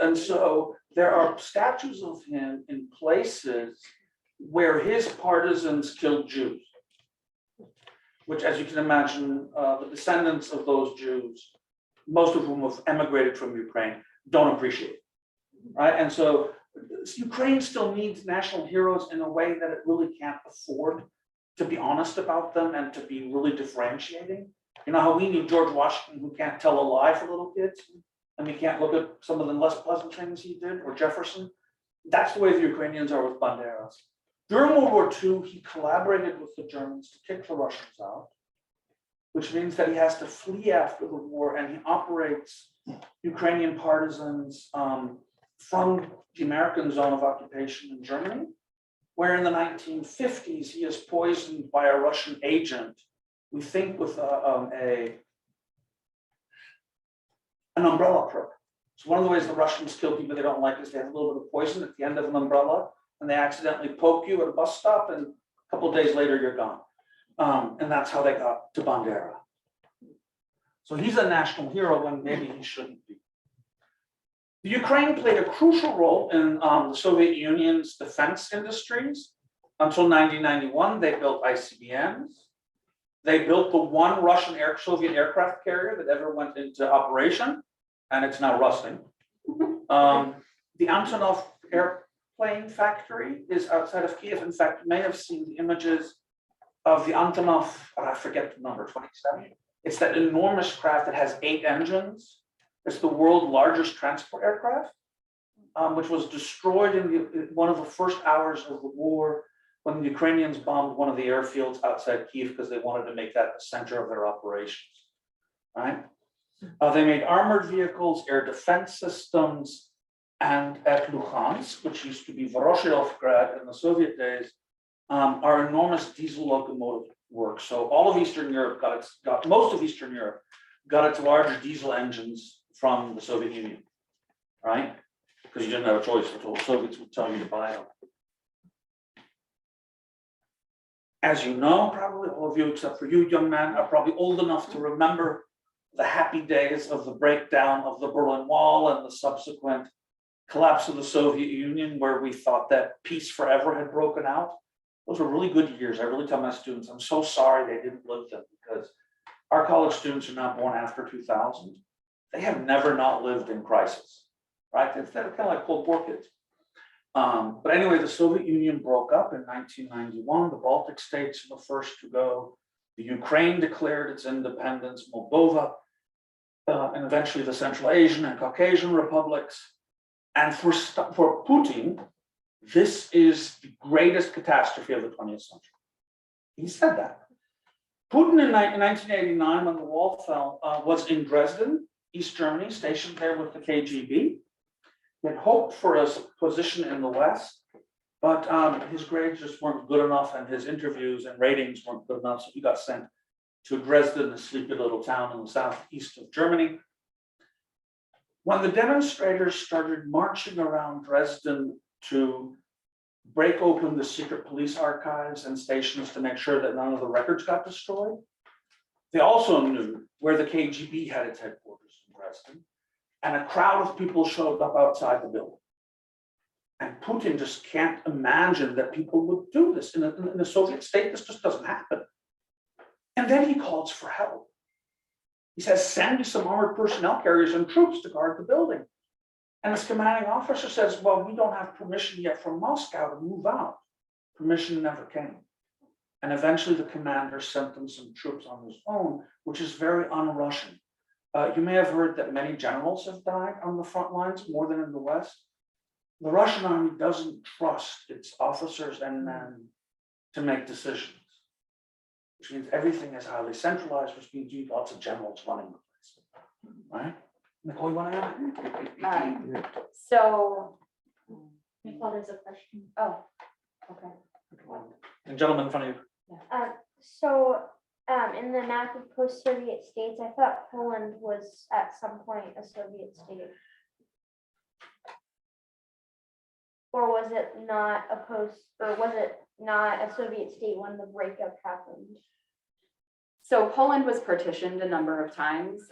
And so there are statues of him in places where his partisans killed Jews, which, as you can imagine, the descendants of those Jews, most of whom have emigrated from Ukraine, don't appreciate. Right, and so Ukraine still needs national heroes in a way that it really can't afford to be honest about them and to be really differentiating. You know how we need George Washington, who can't tell a lie for little kids, and we can't look at some of the less pleasant things he did, or Jefferson. That's the way the Ukrainians are with Banderas. During World War II, he collaborated with the Germans to kick the Russians out, which means that he has to flee after the war, and he operates Ukrainian partisans from the American zone of occupation in Germany, where in the 1950s, he is poisoned by a Russian agent, we think with an umbrella crook. So one of the ways the Russians kill people they don't like is they have a little bit of poison at the end of an umbrella, and they accidentally poke you at a bus stop, and a couple of days later, you're gone. And that's how they got to Bandera. So he's a national hero when maybe he shouldn't be. The Ukraine played a crucial role in the Soviet Union's defense industries. Until 1991, they built ICBMs. They built the one Russian Soviet aircraft carrier that ever went into operation, and it's now rusting. The Antonov airplane factory is outside of Kiev. In fact, you may have seen the images of the Antonov, I forget the number, 27. It's that enormous craft that has 8 engines. It's the world's largest transport aircraft, which was destroyed in one of the first hours of the war when the Ukrainians bombed one of the airfields outside Kiev because they wanted to make that the center of their operations, right? They made armored vehicles, air defense systems, and at Luhansk, which used to be Voroshilovgrad in the Soviet days, are enormous diesel locomotive works. So all of Eastern Europe most of Eastern Europe got its large diesel engines from the Soviet Union, right? Because you didn't have a choice until the Soviets would tell you to buy them. As you know, probably all of you, except for you, young man, are probably old enough to remember the happy days of the breakdown of the Berlin Wall and the subsequent collapse of the Soviet Union, where we thought that peace forever had broken out. Those were really good years. I really tell my students, I'm so sorry they didn't live them, because our college students are now born after 2000. They have never not lived in crisis, right? They're kind of like Cold War kids. But anyway, the Soviet Union broke up in 1991. The Baltic states were the first to go. The Ukraine declared its independence, Moldova, and eventually the Central Asian and Caucasian republics. And for Putin, this is the greatest catastrophe of the 20th century. He said that. Putin in 1989, when the wall fell, was in Dresden, East Germany, stationed there with the KGB. He had hoped for a position in the West, but his grades just weren't good enough, and his interviews and ratings weren't good enough, so he got sent to Dresden, a sleepy little town in the southeast of Germany. When the demonstrators started marching around Dresden to break open the secret police archives and stations to make sure that none of the records got destroyed, they also knew where the KGB had its headquarters in Dresden. And a crowd of people showed up outside the building. And Putin just can't imagine that people would do this. In a Soviet state, this just doesn't happen. And then he calls for help. He says, send me some armored personnel carriers and troops to guard the building. And his commanding officer says, well, we don't have permission yet from Moscow to move out. Permission never came. And eventually the commander sent them some troops on his own, which is very un-Russian. You may have heard that many generals have died on the front lines, more than in the West. The Russian army doesn't trust its officers and men to make decisions, which means everything is highly centralized, which means you need lots of generals running the place, right? Nichole, you want to add? So, Well, there's a question. oh, okay. And gentleman in front of you. In the map of post-Soviet states, I thought Poland was at some point a Soviet state. Or was it not a Soviet state when the breakup happened? So Poland was partitioned a number of times.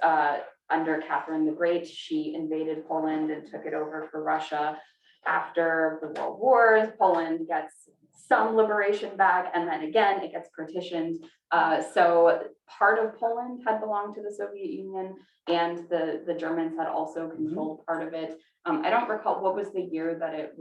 Under Catherine the Great, she invaded Poland and took it over for Russia. After the World Wars, Poland gets some liberation back, and then again, it gets partitioned. So part of Poland had belonged to the Soviet Union, and the Germans had also controlled part of it. I don't recall, what was the year that it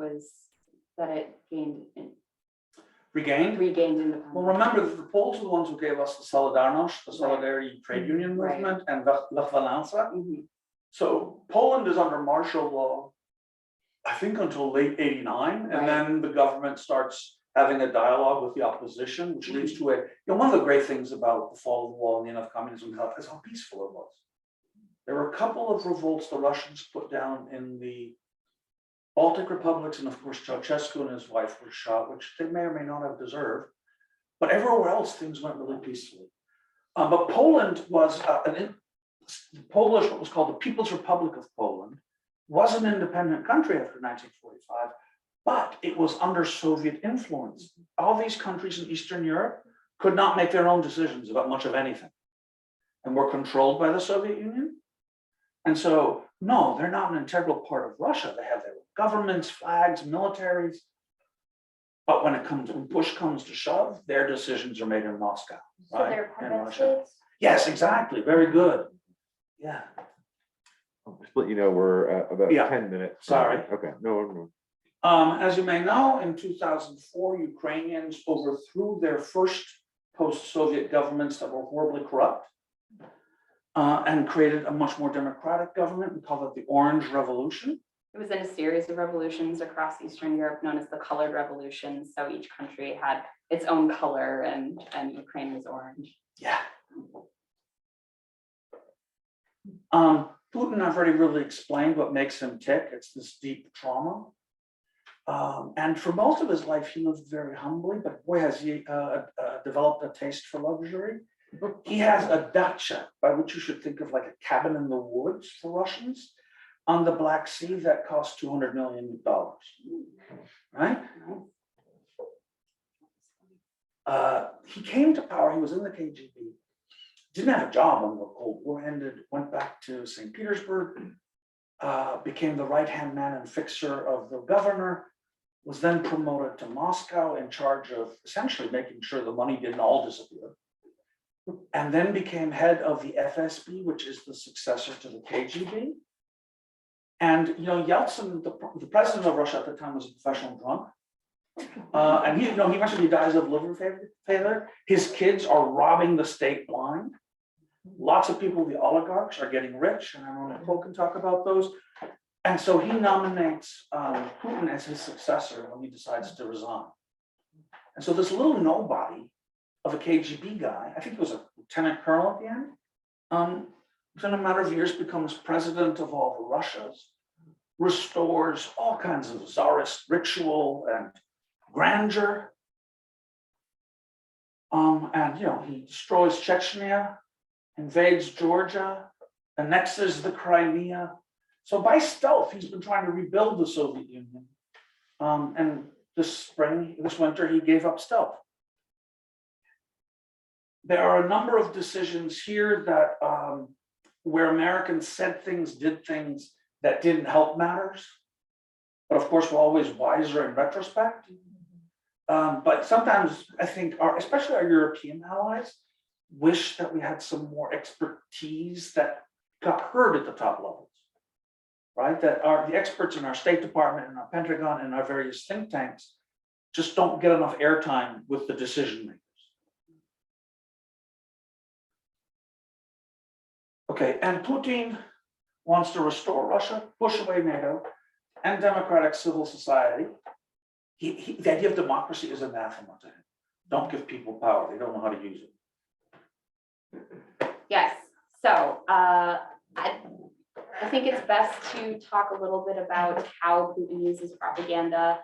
Regained? regained independence? Well, remember that the Poles were the ones who gave us the Solidarność, the Solidarity Trade Union Right. movement, and Lech Walesa. Mhm. So Poland is under martial law, I think until late '89, and Right. then the government starts having a dialogue with the opposition, which leads to one of the great things about the fall of the wall and the end of communism is how peaceful it was. There were a couple of revolts the Russians put down in the Baltic republics, and of course Ceausescu and his wife were shot, which they may or may not have deserved. But everywhere else, things went really peacefully. But Poland was Polish, what was called the People's Republic of Poland, was an independent country after 1945, but it was under Soviet influence. All these countries in Eastern Europe could not make their own decisions about much of anything, and were controlled by the Soviet Union. And so, no, they're not an integral part of Russia. They have their governments, flags, militaries. But when push comes to shove, their decisions are made in Moscow, So right? they're In puppet Russia. states? Yes, exactly. Very good. Yeah. Just let you know, we're about Yeah. 10 minutes. Sorry. Okay, no. As you may know, in 2004, Ukrainians overthrew their first post-Soviet governments that were horribly corrupt and created a much more democratic government. We call it the Orange Revolution. It was in a series of revolutions across Eastern Europe known as the Colored Revolution. So each country had its own color and Ukraine was orange. Yeah. Putin, I've already really explained what makes him tick. It's this deep trauma. And for most of his life, he lived very humbly, but boy, has he developed a taste for luxury. He has a dacha, by which you should think of like a cabin in the woods for Russians, on the Black Sea that costs $200 million, right? He came to power, he was in the KGB, didn't have a job when the Cold War ended, went back to St. Petersburg, became the right-hand man and fixer of the governor, was then promoted to Moscow in charge of essentially making sure the money didn't all disappear, and then became head of the FSB, which is the successor to the KGB. And Yeltsin, the president of Russia at the time, was a professional drunk. And he mentioned he dies of liver failure. His kids are robbing the state blind. Lots of people, the oligarchs, are getting rich, and I know Nichole can talk about those. And so he nominates Putin as his successor when he decides to resign. And so this little nobody of a KGB guy, I think he was a lieutenant colonel at the end, within a matter of years becomes president of all the Russias, restores all kinds of czarist ritual and grandeur. And he destroys Chechnya, invades Georgia, annexes the Crimea. So by stealth, he's been trying to rebuild the Soviet Union. And this winter, he gave up stealth. There are a number of decisions here that where Americans said things, did things that didn't help matters. But of course, we're always wiser in retrospect. But sometimes I think especially our European allies wish that we had some more expertise that got heard at the top levels, right? That the experts in our State Department and our Pentagon and our various think tanks just don't get enough airtime with the decision makers. Okay, and Putin wants to restore Russia, push away NATO, and democratic civil society. The idea of democracy is anathema to him. Don't give people power, they don't know how to use it. Yes, so I think it's best to talk a little bit about how Putin uses propaganda.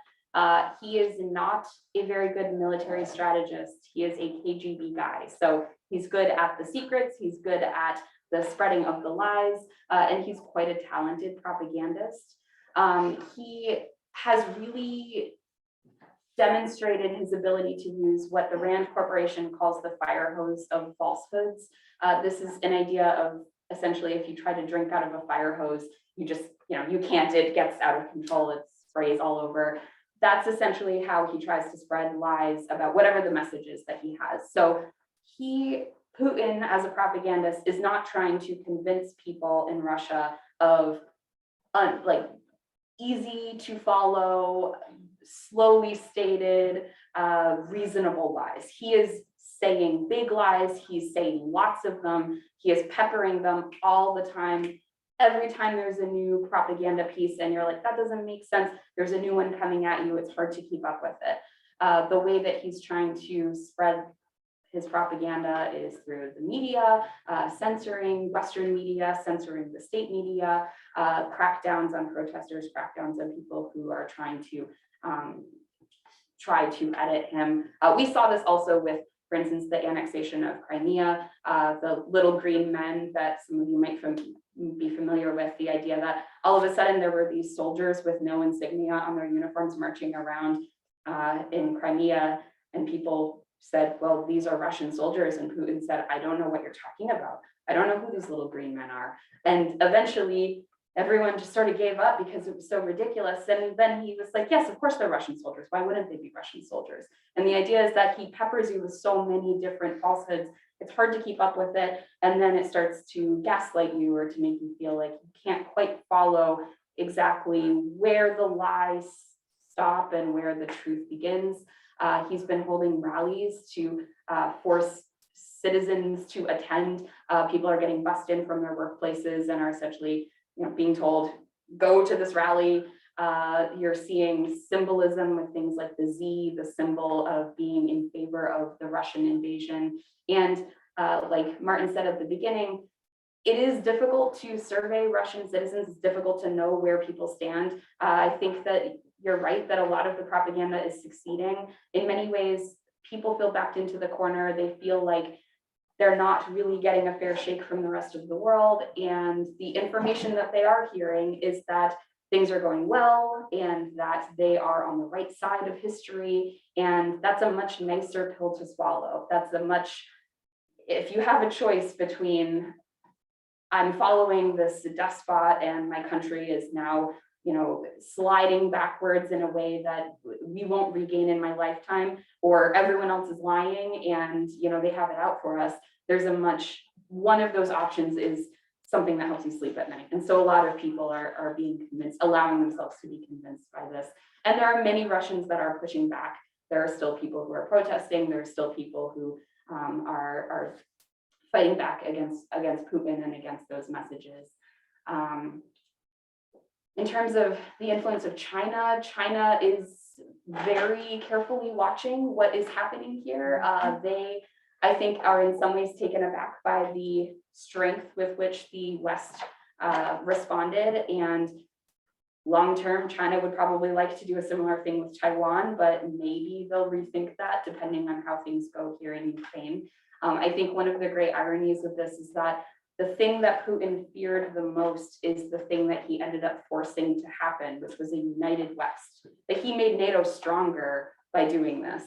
He is not a very good military strategist. He is a KGB guy. So he's good at the secrets, he's good at the spreading of the lies, and he's quite a talented propagandist. He has really demonstrated his ability to use what the Rand Corporation calls the fire hose of falsehoods. This is an idea of essentially if you try to drink out of a fire hose, you just, you can't, it gets out of control, it sprays all over. That's essentially how he tries to spread lies about whatever the message is that he has. So Putin, as a propagandist, is not trying to convince people in Russia of like easy to follow, slowly stated, reasonable lies. He is saying big lies, he's saying lots of them, he is peppering them all the time. Every time there's a new propaganda piece and you're like, that doesn't make sense, there's a new one coming at you, it's hard to keep up with it. The way that he's trying to spread his propaganda is through the media, censoring Western media, censoring the state media, crackdowns on protesters, crackdowns on people who are trying to try to edit him. We saw this also with, for instance, the annexation of Crimea, the little green men that some of you might be familiar with, the idea that all of a sudden there were these soldiers with no insignia on their uniforms marching around in Crimea, and people said, well, these are Russian soldiers, and Putin said, I don't know what you're talking about. I don't know who these little green men are. And eventually everyone just sort of gave up because it was so ridiculous. And then he was like, yes, of course they're Russian soldiers. Why wouldn't they be Russian soldiers? And the idea is that he peppers you with so many different falsehoods. It's hard to keep up with it. And then it starts to gaslight you or to make you feel like you can't quite follow exactly where the lies stop and where the truth begins. He's been holding rallies to force citizens to attend. People are getting bussed in from their workplaces and are essentially, being told, go to this rally. You're seeing symbolism with things like the Z, the symbol of being in favor of the Russian invasion. And like Martin said at the beginning, it is difficult to survey Russian citizens. It's difficult to know where people stand. I think that you're right that a lot of the propaganda is succeeding. In many ways, people feel backed into the corner. They feel like they're not really getting a fair shake from the rest of the world. And the information that they are hearing is that things are going well and that they are on the right side of history. And that's a much nicer pill to swallow. If you have a choice between I'm following this despot and my country is now, sliding backwards in a way that we won't regain in my lifetime, or everyone else is lying and, they have it out for us. One of those options is something that helps you sleep at night. And so a lot of people are being convinced, allowing themselves to be convinced by this. And there are many Russians that are pushing back. There are still people who are protesting. There are still people who are fighting back against Putin and against those messages. In terms of the influence of China, China is very carefully watching what is happening here. They, I think, are in some ways taken aback by the strength with which the West responded. And long-term, China would probably like to do a similar thing with Taiwan, but maybe they'll rethink that depending on how things go here in Ukraine. I think one of the great ironies of this is that the thing that Putin feared the most is the thing that he ended up forcing to happen, which was a united West. That he made NATO stronger by doing this.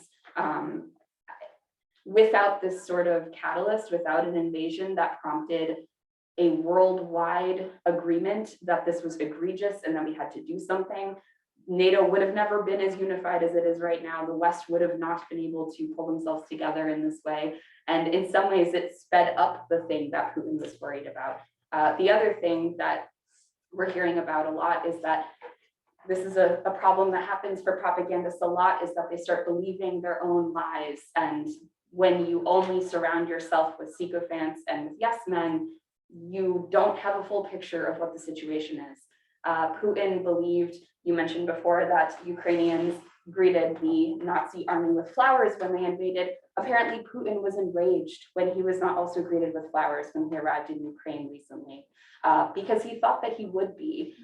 Without this sort of catalyst, without an invasion that prompted a worldwide agreement that this was egregious and that we had to do something, NATO would have never been as unified as it is right now. The West would have not been able to pull themselves together in this way. And in some ways, it sped up the thing that Putin was worried about. The other thing that we're hearing about a lot is that this is a problem that happens for propagandists a lot, is that they start believing their own lies. And when you only surround yourself with sycophants and with yes men, you don't have a full picture of what the situation is. Putin believed, you mentioned before, that Ukrainians greeted the Nazi army with flowers when they invaded. Apparently, Putin was enraged when he was not also greeted with flowers when he arrived in Ukraine recently, because he thought that he would be.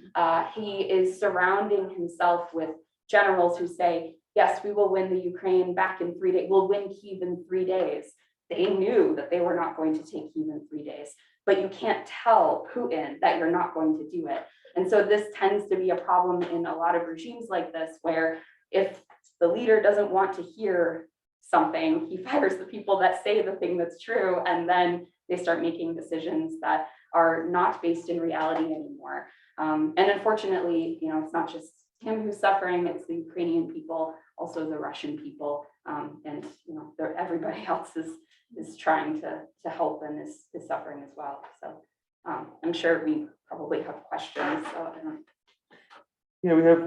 He is surrounding himself with generals who say, yes, we will win the Ukraine back in 3 days. We'll win Kyiv in 3 days. They knew that they were not going to take Kyiv in 3 days, but you can't tell Putin that you're not going to do it. And so this tends to be a problem in a lot of regimes like this, where if the leader doesn't want to hear something, he fires the people that say the thing that's true, and then they start making decisions that are not based in reality anymore. And unfortunately, it's not just him who's suffering, it's the Ukrainian people, also the Russian people, and everybody else is trying to help and is suffering as well. So I'm sure we probably have questions. So I don't. Yeah, we have,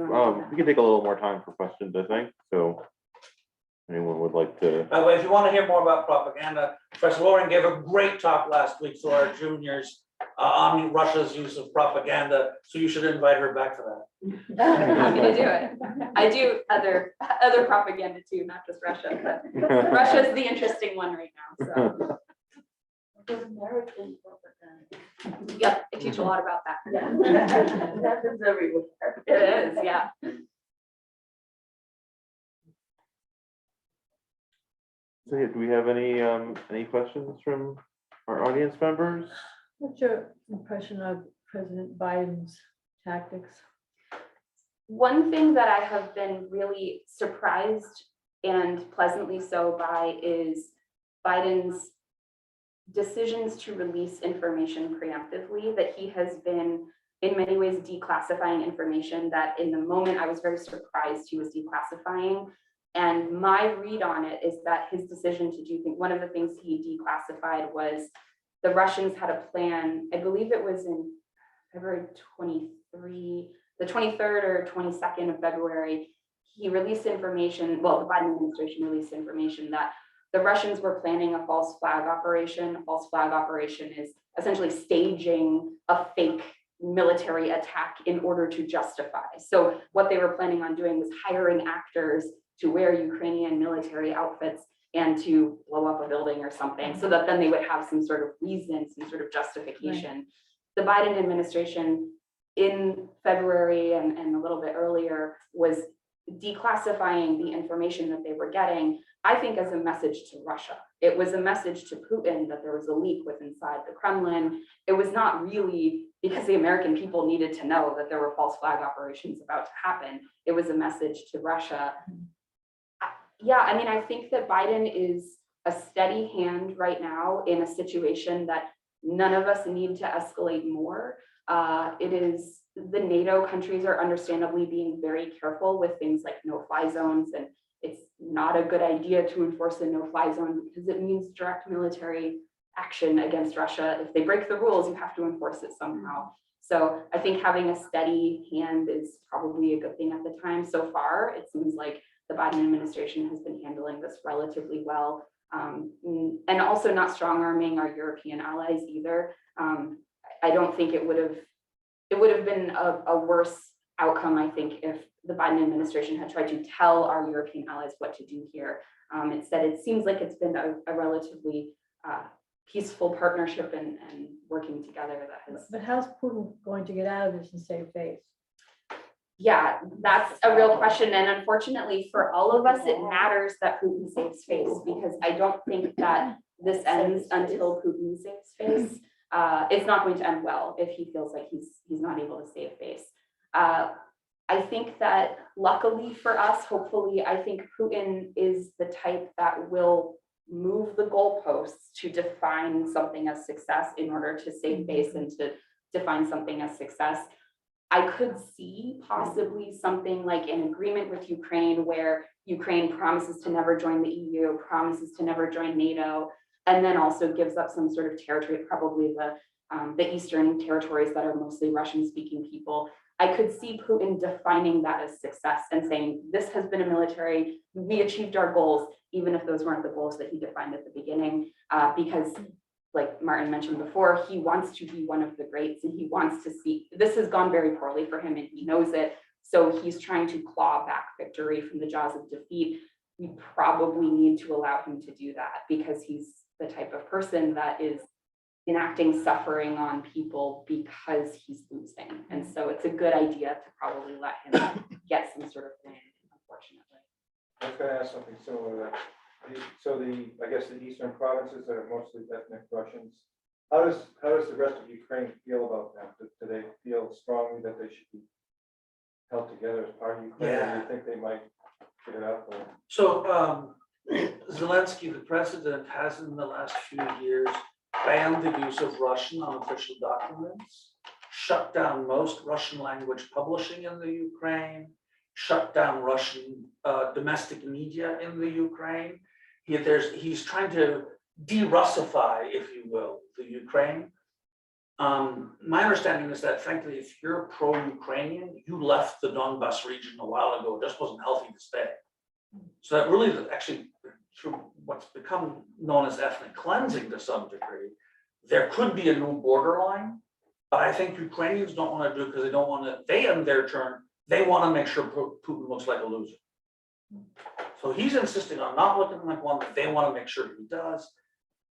we can take a little more time for questions, I think. So anyone would like to? By the way, if you want to hear more about propaganda, Professor Loring gave a great talk last week to our juniors on Russia's use of propaganda. So you should invite her back for that. I'm happy to do it. I do other propaganda too, not just Russia, but Russia's the interesting one right now. So. American propaganda. Yep, I teach a lot about that. Yeah. It happens everywhere. It is, yeah. So yeah, do we have any questions from our audience members? What's your impression of President Biden's tactics? One thing that I have been really surprised and pleasantly so by is Biden's decisions to release information preemptively, that he has been in many ways declassifying information that in the moment I was very surprised he was declassifying. And my read on it is that his decision to do things, one of the things he declassified was the Russians had a plan, I believe it was in February 23, the 23rd or 22nd of February, he released information, well, the Biden administration released information that the Russians were planning a false flag operation. A false flag operation is essentially staging a fake military attack in order to justify. So what they were planning on doing was hiring actors to wear Ukrainian military outfits and to blow up a building or something, so that then they would have some sort of reason, some sort of justification. The Biden administration in February and a little bit earlier was declassifying the information that they were getting, I think, as a message to Russia. It was a message to Putin that there was a leak with inside the Kremlin. It was not really because the American people needed to know that there were false flag operations about to happen. It was a message to Russia. Yeah, I mean, I think that Biden is a steady hand right now in a situation that none of us need to escalate more. It is, the NATO countries are understandably being very careful with things like no-fly zones, and it's not a good idea to enforce a no-fly zone because it means direct military action against Russia. If they break the rules, you have to enforce it somehow. So I think having a steady hand is probably a good thing at the time. So far, it seems like the Biden administration has been handling this relatively well, and also not strong-arming our European allies either. I don't think it would have been a worse outcome, I think, if the Biden administration had tried to tell our European allies what to do here. Instead, it seems like it's been a relatively peaceful partnership and working together that has. But how's Putin going to get out of this and save face? Yeah, that's a real question. And unfortunately for all of us, it matters that Putin saves face, because I don't think that this ends until Putin saves face. It's not going to end well if he feels like he's not able to save face. I think that luckily for us, hopefully, I think Putin is the type that will move the goalposts to define something as success in order to save face and to define something as success. I could see possibly something like an agreement with Ukraine where Ukraine promises to never join the EU, promises to never join NATO, and then also gives up some sort of territory, probably the eastern territories that are mostly Russian-speaking people. I could see Putin defining that as success and saying, this has been a military, we achieved our goals, even if those weren't the goals that he defined at the beginning, because like Martin mentioned before, he wants to be one of the greats and he wants to see, this has gone very poorly for him and he knows it. So he's trying to claw back victory from the jaws of defeat. We probably need to allow him to do that because he's the type of person that is enacting suffering on people because he's losing. And so it's a good idea to probably let him get some sort of win, unfortunately. I was gonna ask something similar to that. So I guess the eastern provinces that are mostly ethnic Russians, how does the rest of Ukraine feel about that? Do they feel strongly that they should be held together as part of Ukraine? Or do you think they might get it out there? So Zelensky, the president, has in the last few years banned the use of Russian on official documents, shut down most Russian language publishing in the Ukraine, shut down Russian domestic media in the Ukraine. He's trying to de-Russify, if you will, the Ukraine. My understanding is that, frankly, if you're pro-Ukrainian, you left the Donbas region a while ago. It just wasn't healthy to stay. So that really, actually, through what's become known as ethnic cleansing to some degree, there could be a new borderline, but I think Ukrainians don't want to do it because they don't want to, they in their turn, they want to make sure Putin looks like a loser. So he's insisting on not looking like one, but they want to make sure he does.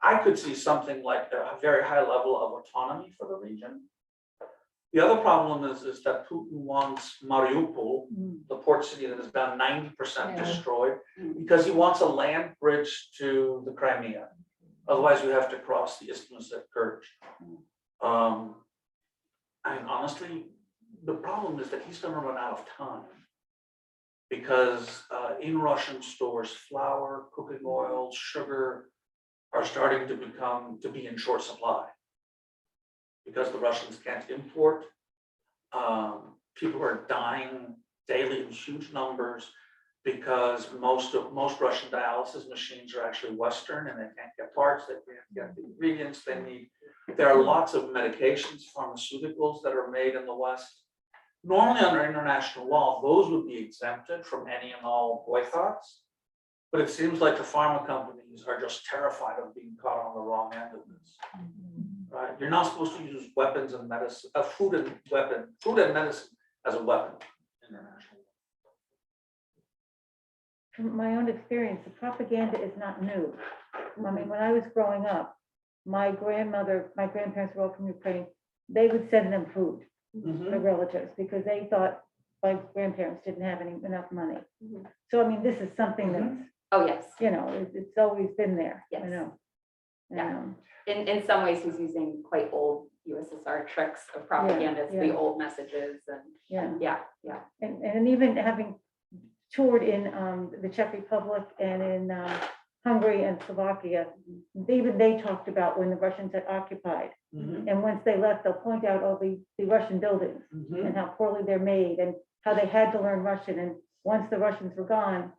I could see something like a very high level of autonomy for the region. The other problem is that Putin wants Mariupol, the port city that is about 90% destroyed, because he wants a land bridge to the Crimea. Otherwise, you have to cross the Isthmus at Kerch. And honestly, the problem is that he's going to run out of time, because in Russian stores, flour, cooking oil, sugar are starting to be in short supply, because the Russians can't import People are dying daily in huge numbers because most Russian dialysis machines are actually Western and they can't get parts, they can't get the ingredients they need. There are lots of medications, pharmaceuticals that are made in the West. Normally under international law, those would be exempted from any and all boycotts. But it seems like the pharma companies are just terrified of being caught on the wrong end of this. Right? You're not supposed to use weapons and medicine, food and medicine as a weapon internationally. From my own experience, the propaganda is not new. I mean, when I was growing up, my grandparents were all from Ukraine. They would send them food, the relatives, because they thought my grandparents didn't have enough money. Mhm. So, I mean, this is something that's, Oh, yes. it's always been there, Yes. Yeah. Um, In some ways, he's using quite old USSR tricks of propaganda, it's the yeah. old messages Yeah, yeah. and even having toured in the Czech Republic and in Hungary and Slovakia, even they talked about when the Russians had occupied. And once they left, they'll point out all the Russian buildings and how poorly they're made and how they had to learn Russian. And once the Russians were gone,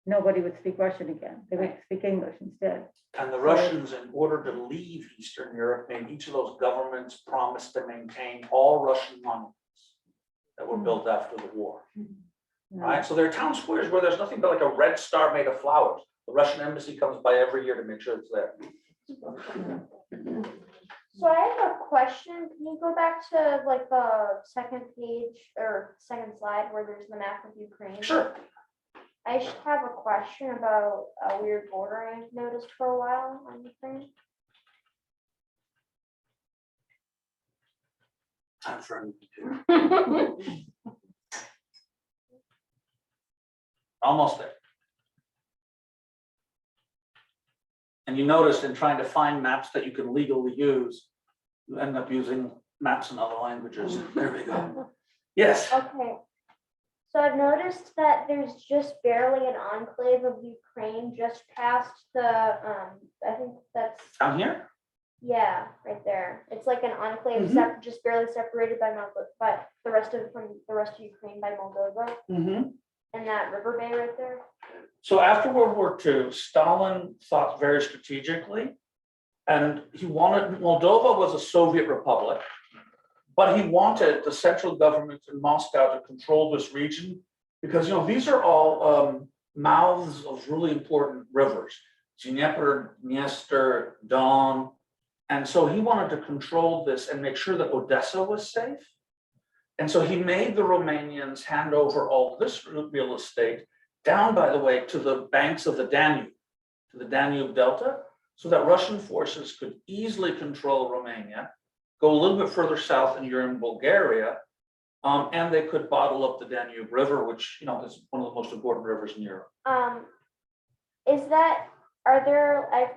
nobody would speak Russian again. They would speak English instead. And the Russians, in order to leave Eastern Europe, made each of those governments promise to maintain all Russian monuments that were built after the war. Right? So there are town squares where there's nothing but like a red star made of flowers. The Russian embassy comes by every year to make sure it's there. So I have a question. Can you go back to like the second page or second slide where there's the map of Ukraine? Sure. I just have a question about a weird border I've noticed for a while on Ukraine. Time for a new computer. Almost there. And you notice in trying to find maps that you can legally use, you end up using maps in other languages. There we go. Yes. Okay. So I've noticed that there's just barely an enclave of Ukraine just past the, I think that's, Down here? yeah, right there. It's like an enclave just barely separated by the rest of Ukraine by Moldova and that river bay right there. So after World War II, Stalin thought very strategically, and he wanted, Moldova was a Soviet republic, but he wanted the central government in Moscow to control this region because, these are all mouths of really important rivers, Dnieper, Dniester, Don. And so he wanted to control this and make sure that Odessa was safe. And so he made the Romanians hand over all this real estate down, by the way, to the banks of the Danube, to the Danube Delta, so that Russian forces could easily control Romania, go a little bit further south and you're in Bulgaria, and they could bottle up the Danube River, which, is one of the most important rivers in Europe. I've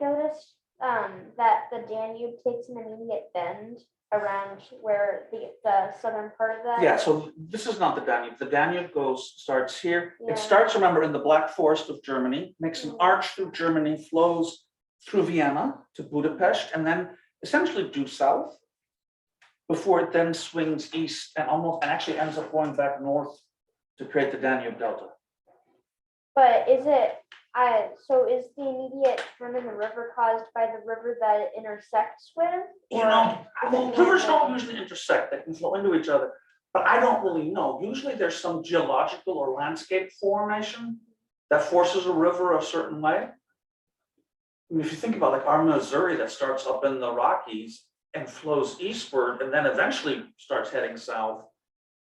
noticed that the Danube takes an immediate bend around where the southern part of that. Yeah, so this is not the Danube. The Danube starts here. Yeah. It starts, remember, in the Black Forest of Germany, makes an arch through Germany, flows through Vienna to Budapest, and then essentially due south before it then swings east and actually ends up going back north to create the Danube Delta. But is the immediate turn in the river caused by the river that it intersects with? Rivers don't usually intersect, they can flow into each other, but I don't really know. Usually there's some geological or landscape formation that forces a river a certain way. I mean, if you think about like our Missouri that starts up in the Rockies and flows eastward and then eventually starts heading south,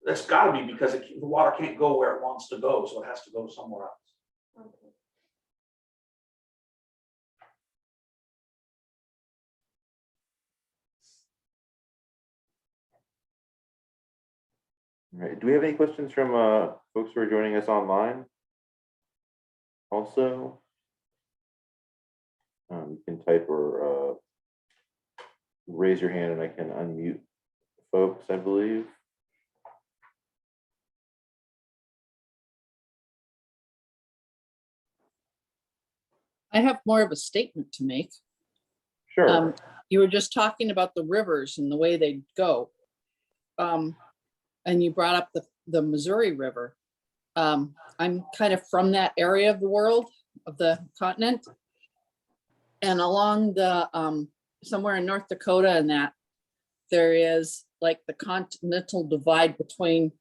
that's got to be because the water can't go where it wants to go, so it has to go somewhere else. Okay. All right, do we have any questions from folks who are joining us online? Also, you can type or raise your hand and I can unmute folks, I believe. I have more of a statement to make. Sure. You were just talking about the rivers and the way they go. and you brought up the Missouri River. I'm kind of from that area of the world, of the continent. And along the, somewhere in North Dakota and that, there is like the continental divide between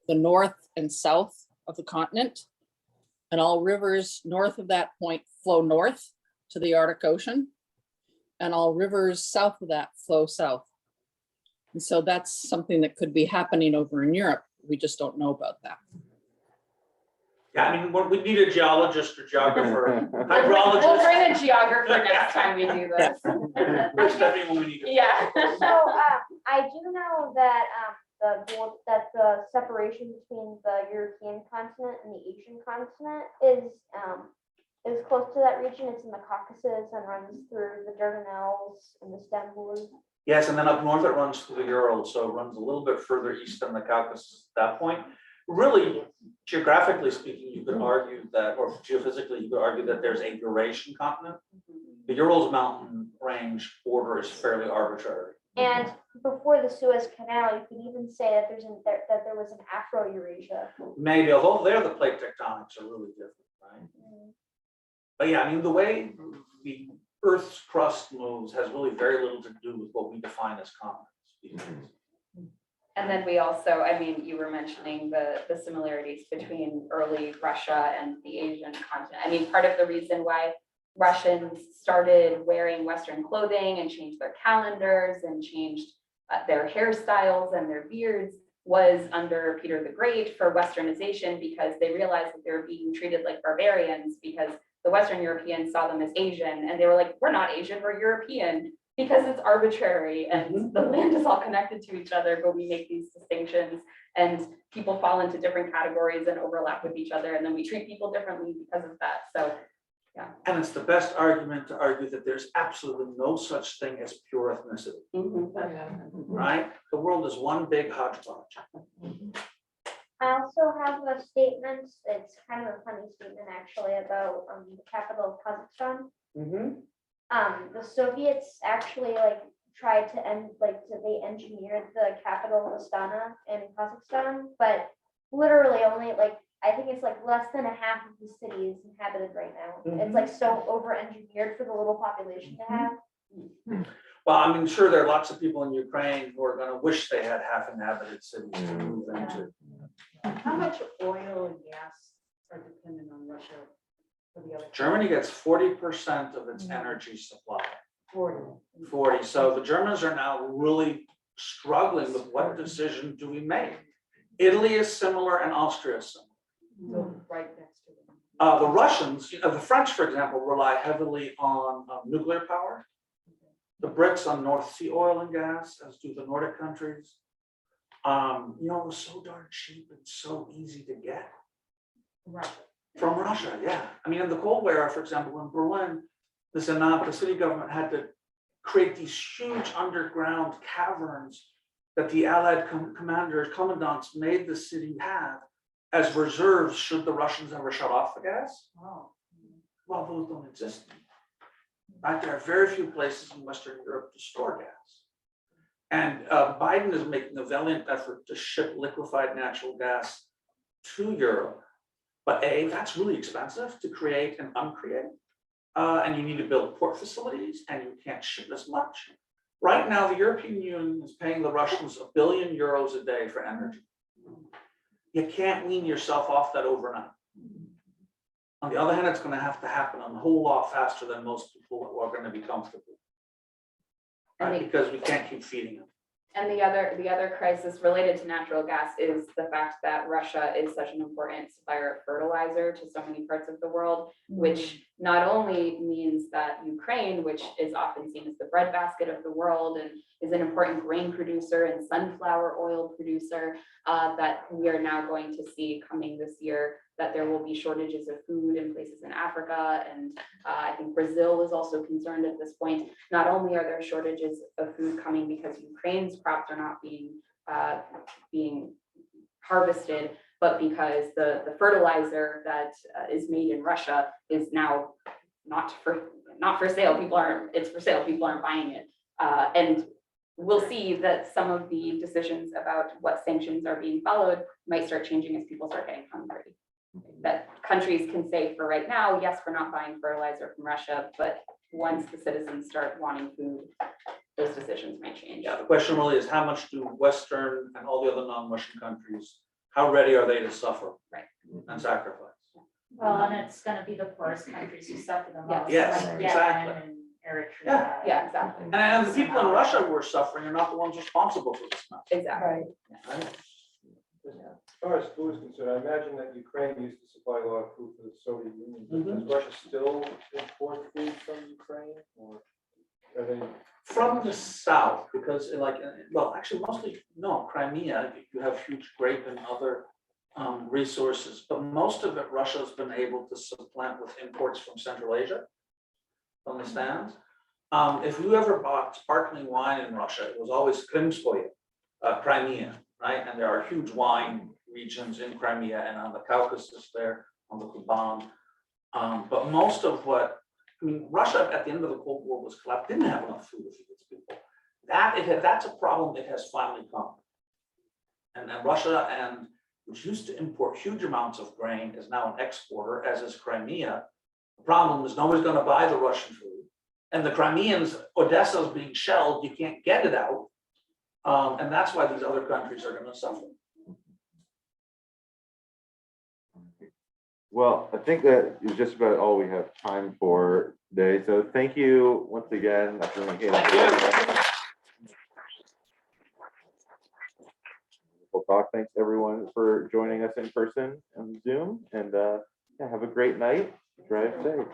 the north and south of the continent. And all rivers north of that point flow north to the Arctic Ocean. And all rivers south of that flow south. And so that's something that could be happening over in Europe. We just don't know about that. Yeah, I mean, we need a geologist or geographer, We'll hydrologist. bring a geographer next time we do this. Where's Stephanie when we need her? Yeah. So, I do know that, the separation between the European continent and the Asian continent is close to that region. It's in the Caucasus and runs through the Dardanelles and the Istanbul. Yes, and then up north it runs through the Urals, so it runs a little bit further east than the Caucasus at that point. Really, geographically speaking, you could argue that, or geophysically, you could argue that there's a Eurasian continent. The Urals mountain range border is fairly arbitrary. And before the Suez Canal, you could even say that that there was an Afro-Eurasia. Maybe, although there the plate tectonics are really different, right? But yeah, I mean, the way the Earth's crust moves has really very little to do with what we define as continents. And then we also, I mean, you were mentioning the similarities between early Russia and the Asian continent. I mean, part of the reason why Russians started wearing Western clothing and changed their calendars and changed their hairstyles and their beards was under Peter the Great for Westernization, because they realized that they were being treated like barbarians because the Western Europeans saw them as Asian, and they were like, we're not Asian, we're European, because it's arbitrary and the land is all connected to each other, but we make these distinctions and people fall into different categories and overlap with each other, and then we treat people differently because of that. So yeah. And it's the best argument to argue that there's absolutely no such thing as pure ethnicity, right? The world is one big hodgepodge. I also have a statement, it's kind of a funny statement actually, about the capital of Kazakhstan. The Soviets actually tried to they engineered the capital of Astana in Kazakhstan, but literally only I think it's less than a half of the city is inhabited right now. It's so over-engineered for the little population to have. Well, I mean, sure, there are lots of people in Ukraine who are going to wish they had half-inhabited cities to move into. How much oil and gas are dependent on Russia for the other? Germany gets 40% of its energy supply. 40. So the Germans are now really struggling with what decision do we make. Italy is similar and Austria is similar. Right next to them. The Russians, the French, for example, rely heavily on nuclear power. The Brits on North Sea oil and gas, as do the Nordic countries. It was so darn cheap and so easy to get. From Russia, yeah. I mean, in the Cold War, for example, in Berlin, the city government had to create these huge underground caverns that the Allied commandants made the city have as reserves should the Russians ever shut off the gas. Well, those don't exist anymore. Right? There are very few places in Western Europe to store gas. And Biden is making a valiant effort to ship liquefied natural gas to Europe. But that's really expensive to create and uncreate. And you need to build port facilities and you can't ship as much. Right now, the European Union is paying the Russians €1 billion a day for energy. You can't wean yourself off that overnight. On the other hand, it's going to have to happen a whole lot faster than most people are going to be comfortable. Right? Because we can't keep feeding them. And the other crisis related to natural gas is the fact that Russia is such an important supplier of fertilizer to so many parts of the world, which not only means that Ukraine, which is often seen as the breadbasket of the world and is an important grain producer and sunflower oil producer, that we are now going to see coming this year, that there will be shortages of food in places in Africa. And I think Brazil is also concerned at this point. Not only are there shortages of food coming because Ukraine's crops are not being harvested, but because the fertilizer that is made in Russia is now not for sale. It's for sale. People aren't buying it. And we'll see that some of the decisions about what sanctions are being followed might start changing as people start getting hungry. That countries can say for right now, yes, we're not buying fertilizer from Russia, but once the citizens start wanting food, those decisions may change. Yeah, the question really is how much do Western and all the other non-Western countries, how ready are they to suffer? Right. And sacrifice? Well, and it's gonna be the poorest countries who suffer the most. Yes, like exactly. Yemen and Eritrea. Yeah, exactly. And the people in Russia who are suffering are not the ones responsible for this mess. Exactly. Right? As far as food is concerned, I imagine that Ukraine used to supply a lot of food for the Soviet Union. Does Russia still import food from Ukraine, or are they? From the south, because well, actually mostly, no, Crimea, you have huge grape and other resources, but most of it Russia's been able to supplant with imports from Central Asia, from the stands. If you ever bought sparkling wine in Russia, it was always Krimskoye, Crimea, right? And there are huge wine regions in Crimea and on the Caucasus there, on the Kuban. But most of what, I mean, Russia at the end of the Cold War was collapsed, didn't have enough food to feed its people. That's a problem that has finally come. And Russia, and which used to import huge amounts of grain, is now an exporter, as is Crimea. The problem is nobody's going to buy the Russian food. And the Crimeans, Odessa is being shelled, you can't get it out. And that's why these other countries are going to suffer. Well, I think that is just about all we have time for today. So thank you once again, Dr. Menke. We'll talk. Thanks everyone for joining us in person on Zoom, and yeah, have a great night. Drive safe.